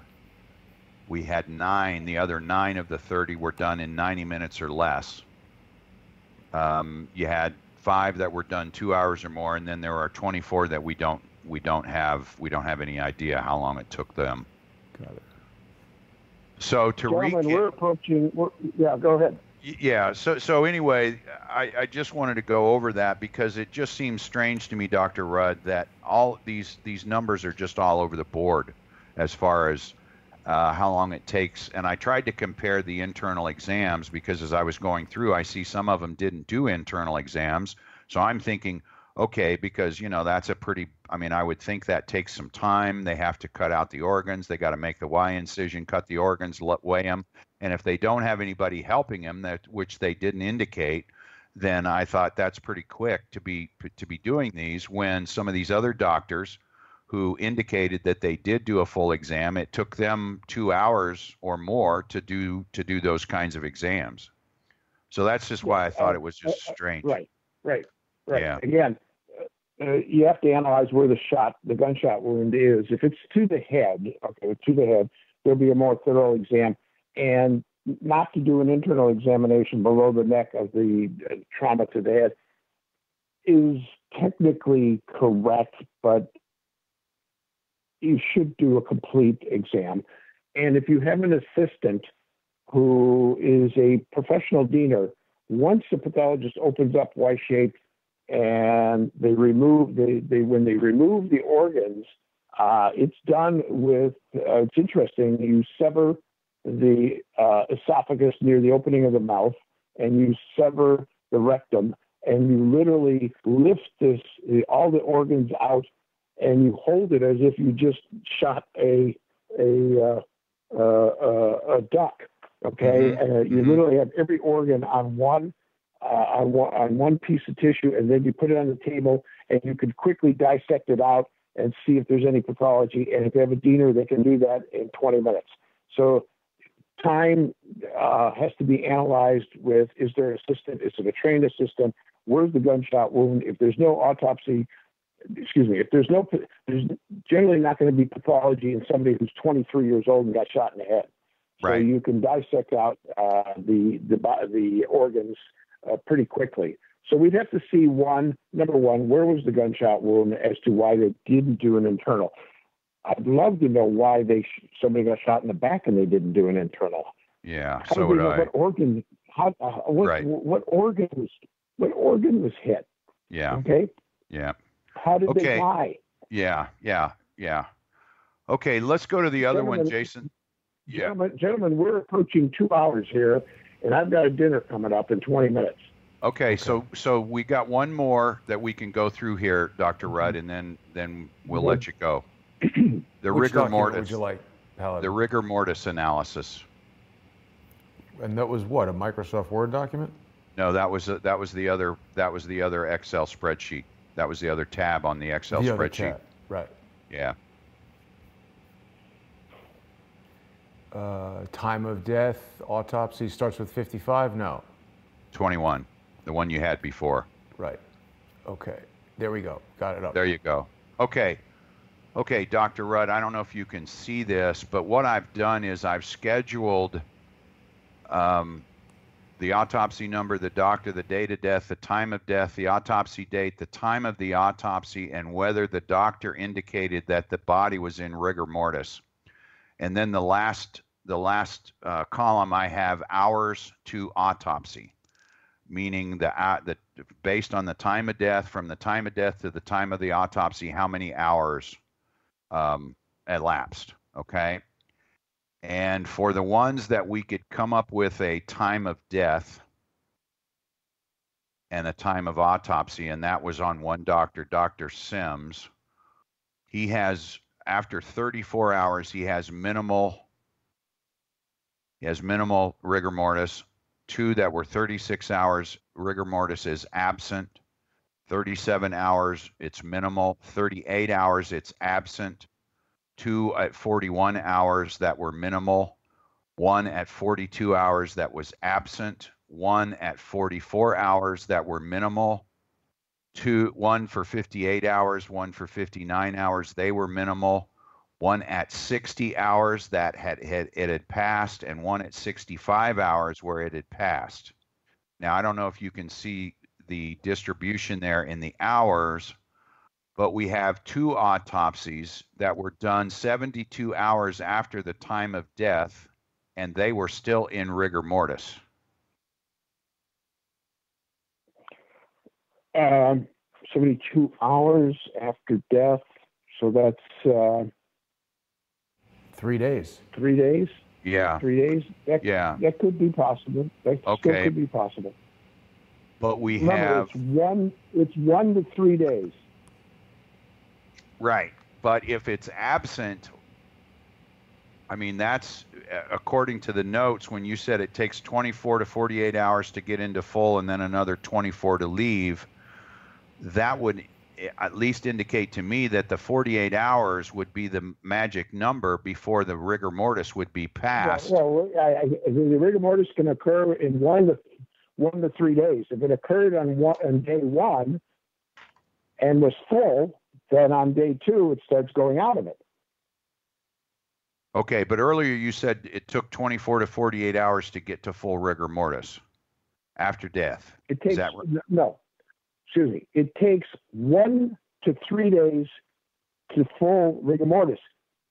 We had 9. The other 9 of the 30 were done in 90 minutes or less. You had 5 that were done 2 hours or more, and then there are 24 that we don't have any idea how long it took them. Got it. So to Gentlemen, recap, we're approaching. Go ahead. Yeah. So anyway, I just wanted to go over that because it just seems strange to me, Dr. Rudd, that all these numbers are just all over the board as far as how long it takes. And I tried to compare the internal exams because as I was going through, I see some of them didn't do internal exams. So I'm thinking, Okay, because, that's a pretty, I mean, I would think that takes some time. They have to cut out the organs. They got to make the Y incision, cut the organs, weigh them. And if they don't have anybody helping them, which they didn't indicate, then I thought that's pretty quick to be doing these, when some of these other doctors who indicated that they did do a full exam, it took them 2 hours or more to do those kinds of exams. So that's just why I thought it was just strange. Right. Yeah. Again, you have to analyze where the gunshot wound is. If it's to the head, there'll be a more thorough exam, and not to do an internal examination below the neck of the trauma to the head is technically correct, but you should do a complete exam. And if you have an assistant who is a professional diener, once the pathologist opens up Y-shaped and they remove when they remove the organs, it's done with it's interesting. You sever the esophagus near the opening of the mouth, and you sever the rectum, and you literally lift all the organs out, and you hold it as if you just shot a duck. Okay, you literally have every organ on one piece of tissue, and then you put it on the table, and you can quickly dissect it out and see if there's any pathology. And if you have a diener, they can do that in 20 minutes. So time has to be analyzed with: is there an assistant? Is it a trained assistant? Where's the gunshot wound? If there's no autopsy, if there's generally not going to be pathology in somebody who's 23 years old and got shot in the head. So you can dissect out the organs pretty quickly. So we'd have to see number one, where was the gunshot wound, as to why they didn't do an internal. I'd love to know why somebody got shot in the back and they didn't do an internal. Yeah, so would I. What organ? What organ was hit? Yeah. Okay. Yeah. How did they die? Yeah. Okay, let's go to the other one, Jason. Yeah. Gentlemen, we're approaching 2 hours here, and I've got a dinner coming up in 20 minutes. Okay. So we got one more that we can go through here, Dr. Rudd, and then we'll let you go. The Which rigor mortis. Would you like, Paladin? The rigor mortis analysis. And that was what, a Microsoft Word document? No, that was the other Excel spreadsheet. That was the other tab on the Excel spreadsheet. Tab. Right. Yeah. Time of death, autopsy starts with 55? No. 21, the one you had before. Right. Okay. There we go. Got it up. There you go. Okay, Dr. Rudd, I don't know if you can see this, but what I've done is I've scheduled the autopsy number, the doctor, the date of death, the time of death, the autopsy date, the time of the autopsy, and whether the doctor indicated that the body was in rigor mortis. And then the last column, I have hours to autopsy, meaning the based on the time of death, from the time of death to the time of the autopsy, how many hours elapsed. Okay. And for the ones that we could come up with a time of death and a time of autopsy, and that was on one doctor, Dr. Sims, he has, after 34 hours, he has minimal rigor mortis. 2 that were 36 hours, rigor mortis is absent. 37 hours, it's minimal. 38 hours, it's absent. 2 at 41 hours that were minimal. 1 at 42 hours that was absent. 1 at 44 hours that were minimal. 1 for 58 hours, 1 for 59 hours, they were minimal. 1 at 60 hours that it had passed, and 1 at 65 hours where it had passed. Now, I don't know if you can see the distribution there in the hours, but we have 2 autopsies that were done 72 hours after the time of death, and they were still in rigor mortis. 72 hours after death, so that's 3 days. 3 days? Yeah. 3 days? That could be possible. That still could be possible. But we Remember, have it's 1 to 3 days. right. But if it's absent, I mean, that's according to the notes when you said it takes 24 to 48 hours to get into full and then another 24 to leave. That would at least indicate to me that the 48 hours would be the magic number before the rigor mortis would be passed. Well, the rigor mortis can occur in 1 to 3 days. If it occurred on day 1 and was full, then on day 2 it starts going out of it. Okay, but earlier you said it took 24 to 48 hours to get to full rigor mortis after death. It takes Is that right? no, excuse me. It takes 1 to 3 days to full rigor mortis.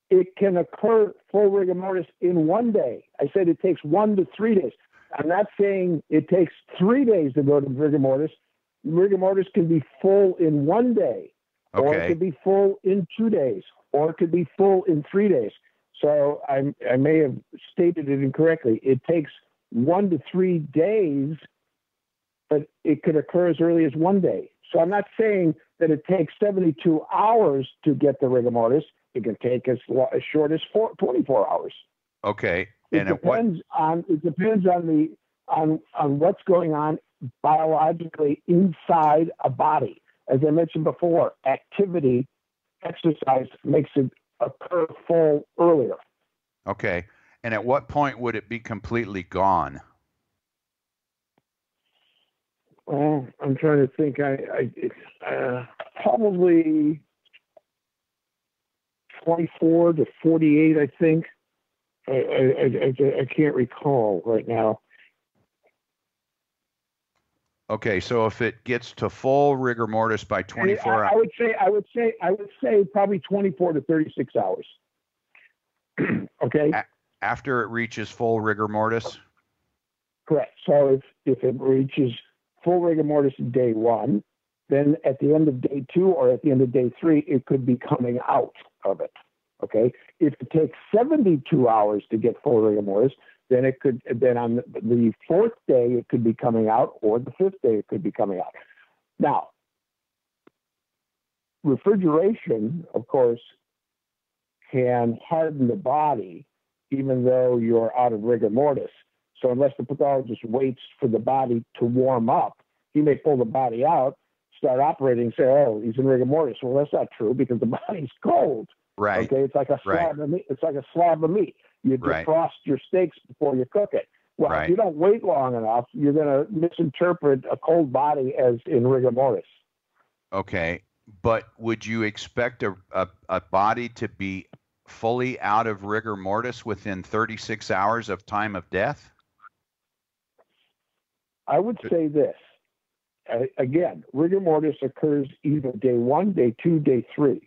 It can occur full rigor mortis in 1 day. I said it takes 1 to 3 days. I'm not saying it takes 3 days to go to rigor mortis. Rigor mortis can be full in 1 day, or it could be full in 2 days, or it could be full in 3 days. So I may have stated it incorrectly. It takes 1 to 3 days, but it could occur as early as 1 day. So I'm not saying that it takes 72 hours to get the rigor mortis. It can take as short as 24 hours. Okay. It depends on what's going on biologically inside a body. As I mentioned before, activity, exercise makes it occur full earlier. Okay. And at what point would it be completely gone? Well, I'm trying to think. Probably 24 to 48, I think. I can't recall right now. Okay, so if it gets to full rigor mortis by 24 hours, I would say probably 24 to 36 hours. Okay. After it reaches full rigor mortis. Correct. So if it reaches full rigor mortis day 1, then at the end of day 2 or at the end of day 3, it could be coming out of it. Okay. If it takes 72 hours to get full rigor mortis, then on the 4th day it could be coming out, or the 5th day it could be coming out. Now, refrigeration, of course, can harden the body even though you're out of rigor mortis. So unless the pathologist waits for the body to warm up, he may pull the body out, start operating, and say, "Oh, he's in rigor mortis." Well, that's not true because the body's cold. Right. Okay, it's like a slab of meat. It's like a slab of meat. You defrost your steaks before you cook it. Well, if you don't wait long enough, you're going to misinterpret a cold body as in rigor mortis. Okay, but would you expect a body to be fully out of rigor mortis within 36 hours of time of death? I would say this. Again, rigor mortis occurs either day 1, day 2, day 3.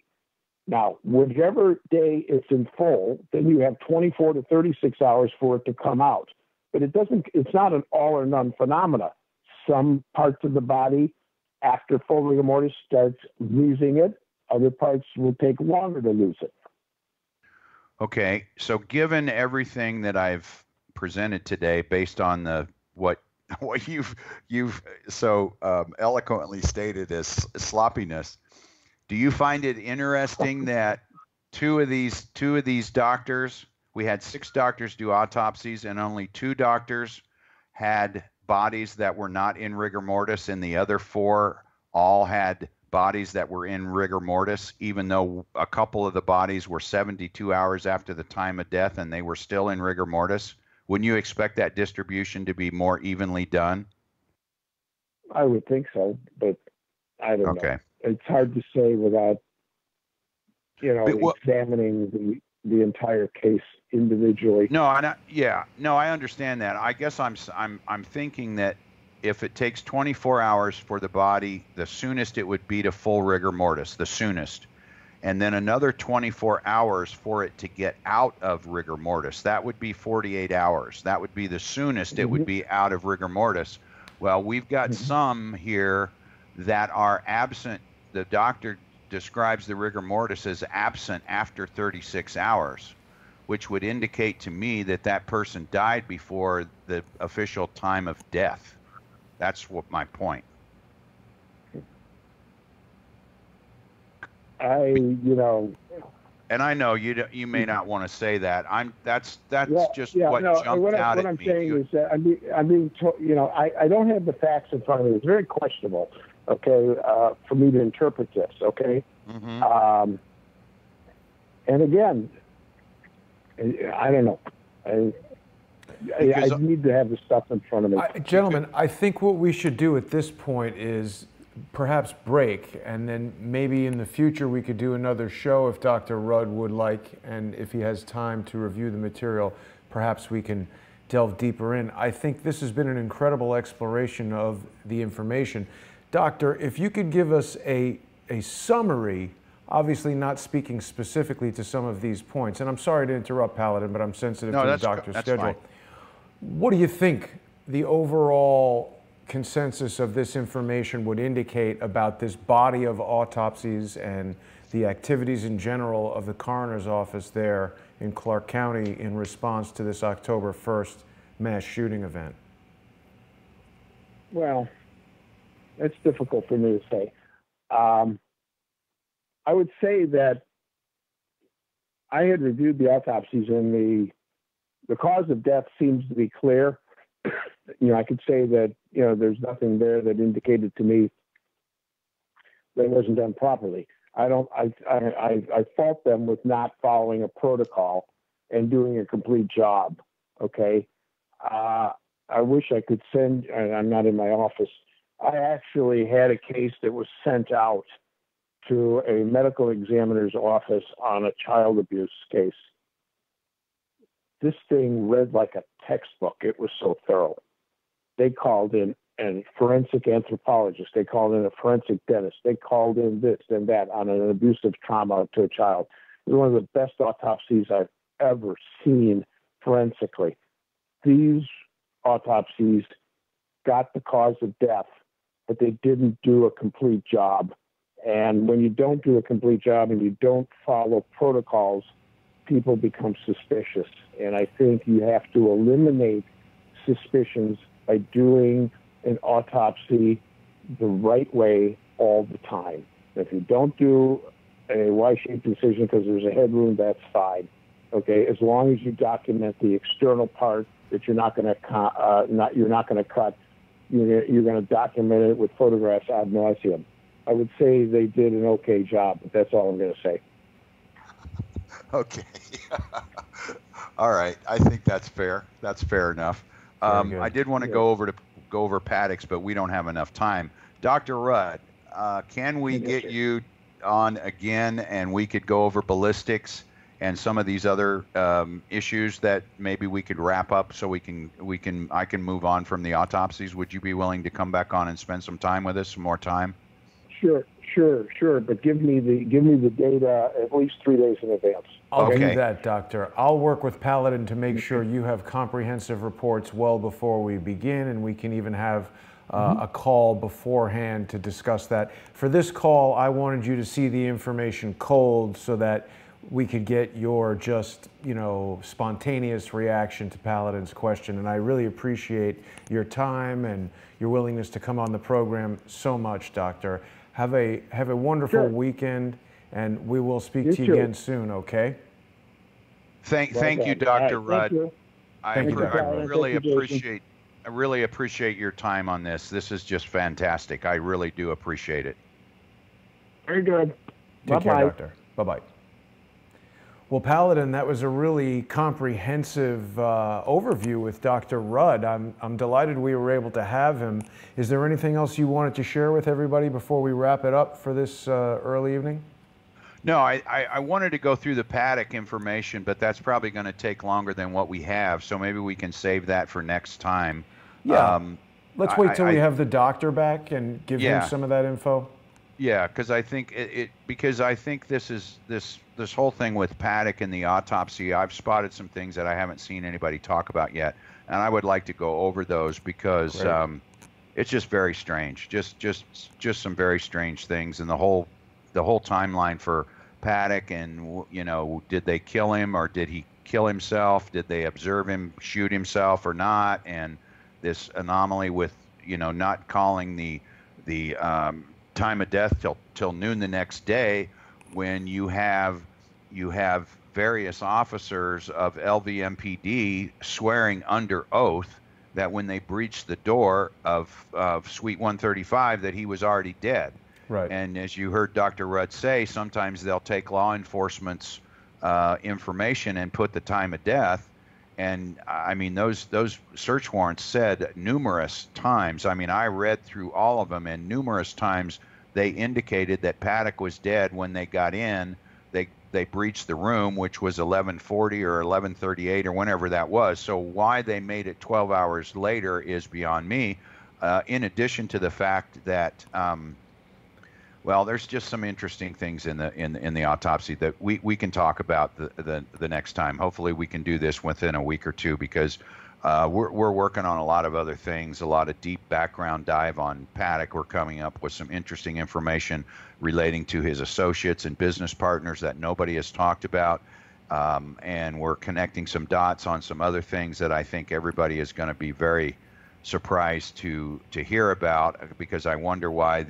Now, whichever day it's in full, then you have 24 to 36 hours for it to come out. But it's not an all or none phenomena. Some parts of the body after full rigor mortis starts losing it. Other parts will take longer to lose it. Okay, so given everything that I've presented today based on what you've so eloquently stated as sloppiness, do you find it interesting that two of these doctors, we had 6 doctors do autopsies and only 2 doctors had bodies that were not in rigor mortis, and the other 4 all had bodies that were in rigor mortis, even though a couple of the bodies were 72 hours after the time of death and they were still in rigor mortis? Wouldn't you expect that distribution to be more evenly done? I would think so, but I don't know. It's hard to say without, examining the entire case individually. No, I understand that. I guess I'm thinking that if it takes 24 hours for the body, the soonest it would be to full rigor mortis, the soonest, and then another 24 hours for it to get out of rigor mortis. That would be 48 hours. That would be the soonest it would be out of rigor mortis. Well, we've got some here that are absent. The doctor describes the rigor mortis as absent after 36 hours, which would indicate to me that that person died before the official time of death. That's what my point. And I know you may not want to say that. That's just what jumped out what at I'm me. saying is that I don't have the facts in front of me. It's very questionable, okay, for me to interpret this, okay? Mm-hmm. And again, I don't know. I need to have the stuff in front of me. Gentlemen, I think what we should do at this point is perhaps break, and then maybe in the future we could do another show if Dr. Rudd would like, and if he has time to review the material, perhaps we can delve deeper in. I think this has been an incredible exploration of the information. Doctor, if you could give us a summary, obviously not speaking specifically to some of these points, and I'm sorry to interrupt, Paladin, but I'm sensitive to the doctor's schedule. Fine. What do you think the overall consensus of this information would indicate about this body of autopsies and the activities in general of the coroner's office there in Clark County in response to this October 1st mass shooting event? Well, that's difficult for me to say. I would say that I had reviewed the autopsies, and the cause of death seems to be clear. I could say that, there's nothing there that indicated to me that it wasn't done properly. I fault them with not following a protocol and doing a complete job. Okay. I wish I could send, and I'm not in my office. I actually had a case that was sent out to a medical examiner's office on a child abuse case. This thing read like a textbook. It was so thorough. They called in a forensic anthropologist. They called in a forensic dentist. They called in this and that on an abusive trauma to a child. It was one of the best autopsies I've ever seen forensically. These autopsies got the cause of death, but they didn't do a complete job. And when you don't do a complete job and you don't follow protocols, people become suspicious. And I think you have to eliminate suspicions by doing an autopsy the right way all the time. If you don't do a Y-shaped incision because there's a head wound, that's fine. Okay, as long as you document the external part that you're not going to cut, you're going to document it with photographs ad nauseum. I would say they did an okay job, but that's all I'm going to say. Okay. All right. I think that's fair. That's fair enough. I did want to go over Paddock's, but we don't have enough time. Dr. Rudd, can we get you on again, and we could go over ballistics and some of these other issues that maybe we could wrap up so I can move on from the autopsies? Would you be willing to come back on and spend some time with us, some more time? Sure. But give me the data at least 3 days in advance. I'll do that, Doctor. I'll work with Paladin to make sure you have comprehensive reports well before we begin, and we can even have a call beforehand to discuss that. For this call, I wanted you to see the information cold so that we could get your just, spontaneous reaction to Paladin's question. And I really appreciate your time and your willingness to come on the program so much, Doctor. Have a wonderful weekend, and we will speak to you again soon, okay? Thank you, Dr. Rudd. I really appreciate your time on this. This is just fantastic. I really do appreciate it. Very good. Take care, Doctor. Bye-bye. Well, Paladin, that was a really comprehensive overview with Dr. Rudd. I'm delighted we were able to have him. Is there anything else you wanted to share with everybody before we wrap it up for this early evening? No, I wanted to go through the Paddock information, but that's probably going to take longer than what we have, so maybe we can save that for next time. Yeah. Let's wait till we have the doctor back and give him some of that info. Yeah, because I think this whole thing with Paddock and the autopsy, I've spotted some things that I haven't seen anybody talk about yet, and I would like to go over those because it's just very strange, just some very strange things, and the whole timeline for Paddock, and did they kill him or did he kill himself? Did they observe him shoot himself or not? And this anomaly with not calling the time of death till noon the next day, when you have various officers of LVMPD swearing under oath that when they breached the door of Suite 135 that he was already dead. Right. And as you heard Dr. Rudd say, sometimes they'll take law enforcement's information and put the time of death. And I mean, those search warrants said numerous times, I mean, I read through all of them, and numerous times they indicated that Paddock was dead when they got in. They breached the room, which was 11:40 or 11:38 or whenever that was. So why they made it 12 hours later is beyond me. In addition to the fact that, well, there's just some interesting things in the autopsy that we can talk about the next time. Hopefully, we can do this within a week or two, because we're working on a lot of other things, a lot of deep background dive on Paddock. We're coming up with some interesting information relating to his associates and business partners that nobody has talked about. And we're connecting some dots on some other things that I think everybody is going to be very surprised to hear about, because I wonder why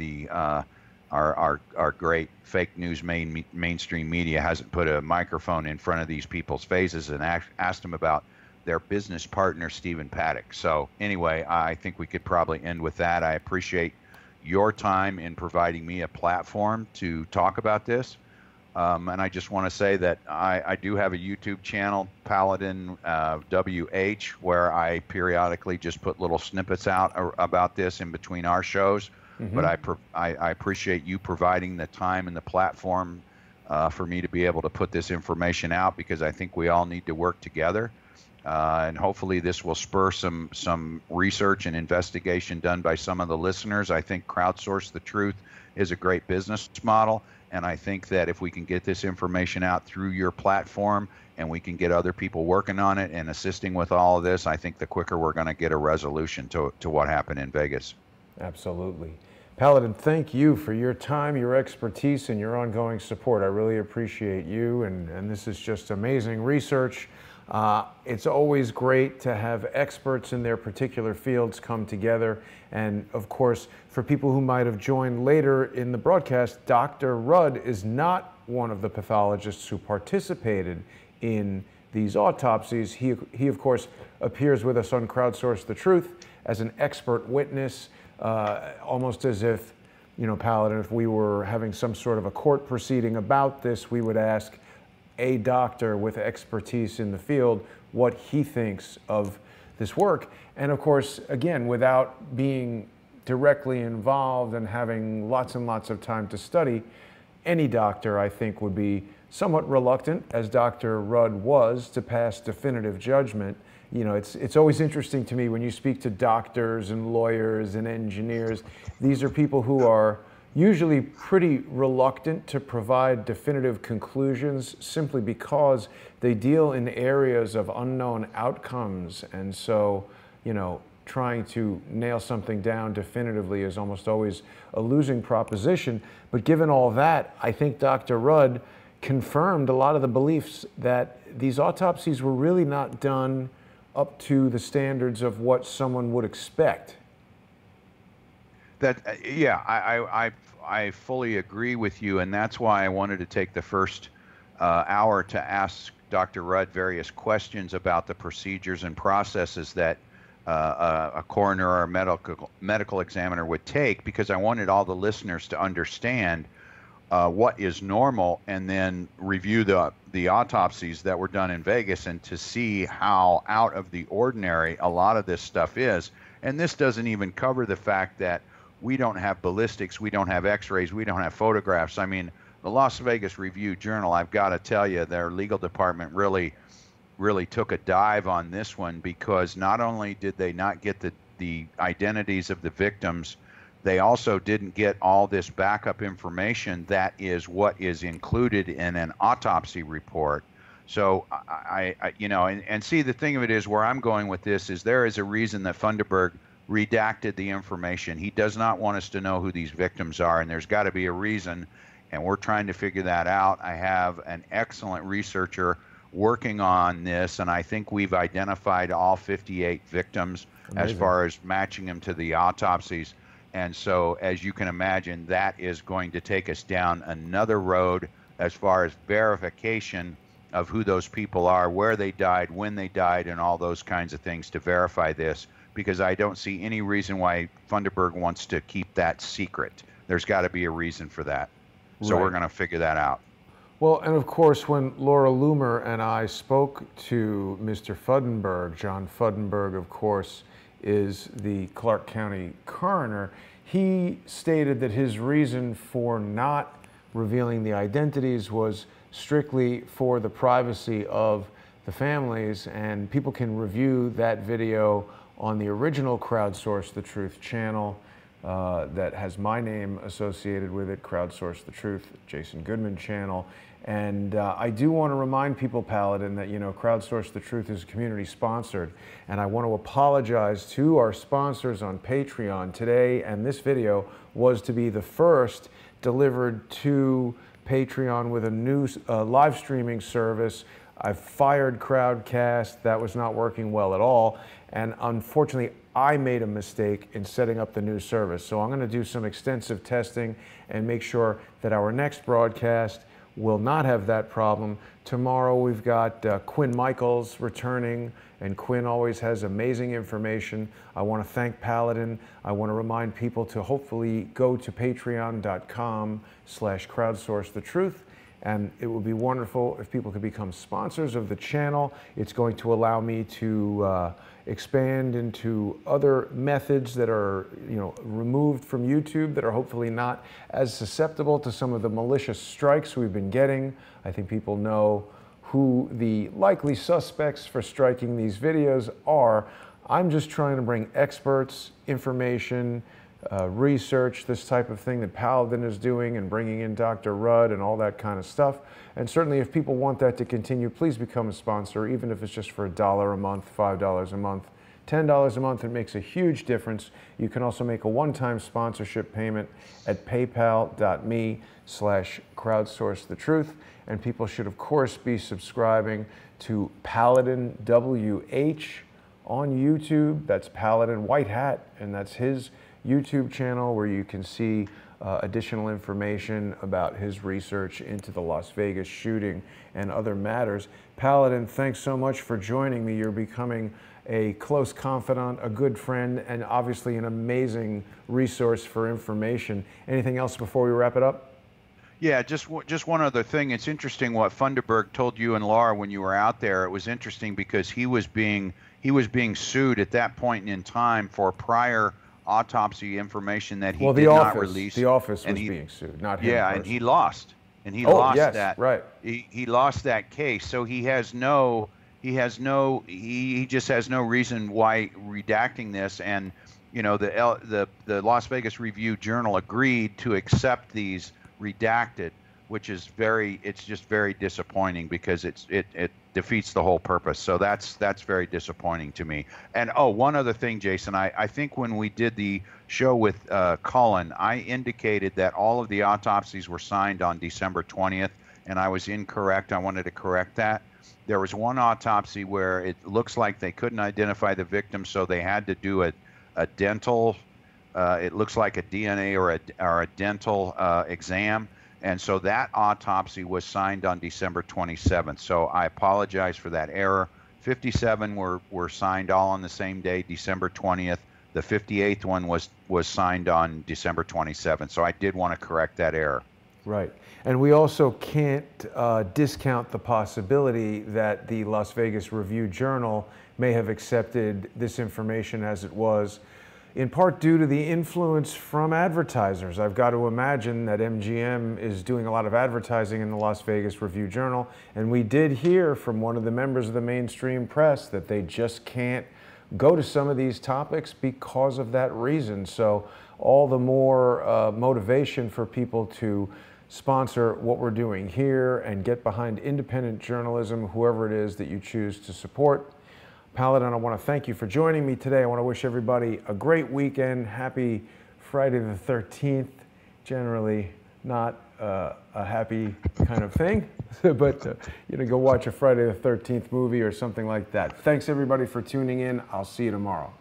our great fake news mainstream media hasn't put a microphone in front of these people's faces and asked them about their business partner, Stephen Paddock. So anyway, I think we could probably end with that. I appreciate your time in providing me a platform to talk about this. And I just want to say that I do have a YouTube channel, Paladin WH, where I periodically just put little snippets out about this in between our shows. Mm-hmm. But I appreciate you providing the time and the platform for me to be able to put this information out, because I think we all need to work together. And hopefully this will spur some research and investigation done by some of the listeners. I think crowdsource the truth is a great business model. And I think that if we can get this information out through your platform, and we can get other people working on it and assisting with all of this, I think the quicker we're going to get a resolution to what happened in Vegas. Absolutely. Paladin, thank you for your time, your expertise, and your ongoing support. I really appreciate you, and this is just amazing research. It's always great to have experts in their particular fields come together. And of course, for people who might have joined later in the broadcast, Dr. Rudd is not one of the pathologists who participated in these autopsies. He of course, appears with us on Crowdsource the Truth as an expert witness, almost as if, Paladin, if we were having some sort of a court proceeding about this, we would ask a doctor with expertise in the field what he thinks of this work. And of course, again, without being directly involved and having lots and lots of time to study, any doctor, I think, would be somewhat reluctant, as Dr. Rudd was, to pass definitive judgment. It's always interesting to me when you speak to doctors and lawyers and engineers. These are people who are usually pretty reluctant to provide definitive conclusions, simply because they deal in areas of unknown outcomes. And so, trying to nail something down definitively is almost always a losing proposition. But given all that, I think Dr. Rudd confirmed a lot of the beliefs that these autopsies were really not done up to the standards of what someone would expect. I fully agree with you, and that's why I wanted to take the first hour to ask Dr. Rudd various questions about the procedures and processes that a coroner or a medical examiner would take, because I wanted all the listeners to understand what is normal, and then review the autopsies that were done in Vegas, and to see how out of the ordinary a lot of this stuff is. And this doesn't even cover the fact that we don't have ballistics, we don't have x-rays, we don't have photographs. I mean, the Las Vegas Review-Journal, I've got to tell you, their legal department really took a dive on this one, because not only did they not get the identities of the victims, they also didn't get all this backup information that is what is included in an autopsy report. So and see, the thing of it is, where I'm going with this is, there is a reason that Funderburg redacted the information. He does not want us to know who these victims are, and there's got to be a reason, and we're trying to figure that out. I have an excellent researcher working on this, and I think we've identified all 58 victims. Amazing. As far as matching them to the autopsies. And so, as you can imagine, that is going to take us down another road as far as verification of who those people are, where they died, when they died, and all those kinds of things to verify this, because I don't see any reason why Funderburg wants to keep that secret. There's got to be a reason for that. So Right. we're going to figure that out. Well, and of course, when Laura Loomer and I spoke to Mr. Funderburg, John Funderburg, of course, is the Clark County coroner, he stated that his reason for not revealing the identities was strictly for the privacy of the families, and people can review that video on the original Crowdsource the Truth channel that has my name associated with it, Crowdsource the Truth, Jason Goodman channel. And I do want to remind people, Paladin, that, you know, Crowdsource the Truth is community sponsored, and I want to apologize to our sponsors on Patreon. Today, and this video was to be the first delivered to Patreon with a new live streaming service. I've fired Crowdcast. That was not working well at all, and unfortunately I made a mistake in setting up the new service. So I'm going to do some extensive testing and make sure that our next broadcast will not have that problem. Tomorrow we've got Quinn Michaels returning, and Quinn always has amazing information. I want to thank Paladin. I want to remind people to hopefully go to patreon.com/crowdsourcethetruth, and it would be wonderful if people could become sponsors of the channel. It's going to allow me to expand into other methods that are, you know, removed from YouTube, that are hopefully not as susceptible to some of the malicious strikes we've been getting. I think people know who the likely suspects for striking these videos are. I'm just trying to bring experts, information, research, this type of thing that Paladin is doing, and bringing in Dr. Rudd and all that kind of stuff. And certainly if people want that to continue, please become a sponsor, even if it's just for $1 a month, $5 a month, $10 a month. It makes a huge difference. You can also make a one-time sponsorship payment at paypal.me/crowdsourcethetruth. And people should, of course, be subscribing to Paladin WH on YouTube. That's Paladin White Hat, and that's his YouTube channel, where you can see additional information about his research into the Las Vegas shooting and other matters. Paladin, thanks so much for joining me. You're becoming a close confidant, a good friend, and obviously an amazing resource for information. Anything else before we wrap it up? Yeah, just one other thing. It's interesting what Funderburg told you and Laura when you were out there. It was interesting because he was being sued at that point in time for prior autopsy information that he did not release. The office was being sued, not him. Yeah, personally. and he lost. And he lost that. Right. He lost that case. So he just has no reason why redacting this. And you know, the Las Vegas Review-Journal agreed to accept these redacted, which is it's just very disappointing, because it defeats the whole purpose. So that's very disappointing to me. And one other thing, Jason, I think when we did the show with Cullen, I indicated that all of the autopsies were signed on December 20th, and I was incorrect. I wanted to correct that. There was one autopsy where it looks like they couldn't identify the victim, so they had to do a dental, it looks like a DNA or a dental exam. And so that autopsy was signed on December 27th. So I apologize for that error. 57 were signed all on the same day, December 20th. The 58th one was signed on December 27th. So I did want to correct that error. Right. And we also can't discount the possibility that the Las Vegas Review-Journal may have accepted this information as it was, in part due to the influence from advertisers. I've got to imagine that MGM is doing a lot of advertising in the Las Vegas Review-Journal, and we did hear from one of the members of the mainstream press that they just can't go to some of these topics because of that reason. So all the more motivation for people to sponsor what we're doing here and get behind independent journalism, whoever it is that you choose to support. Paladin, I want to thank you for joining me today. I want to wish everybody a great weekend. Happy Friday the 13th. Generally, not a happy kind of thing, but go watch a Friday the 13th movie or something like that. Thanks everybody for tuning in. I'll see you tomorrow.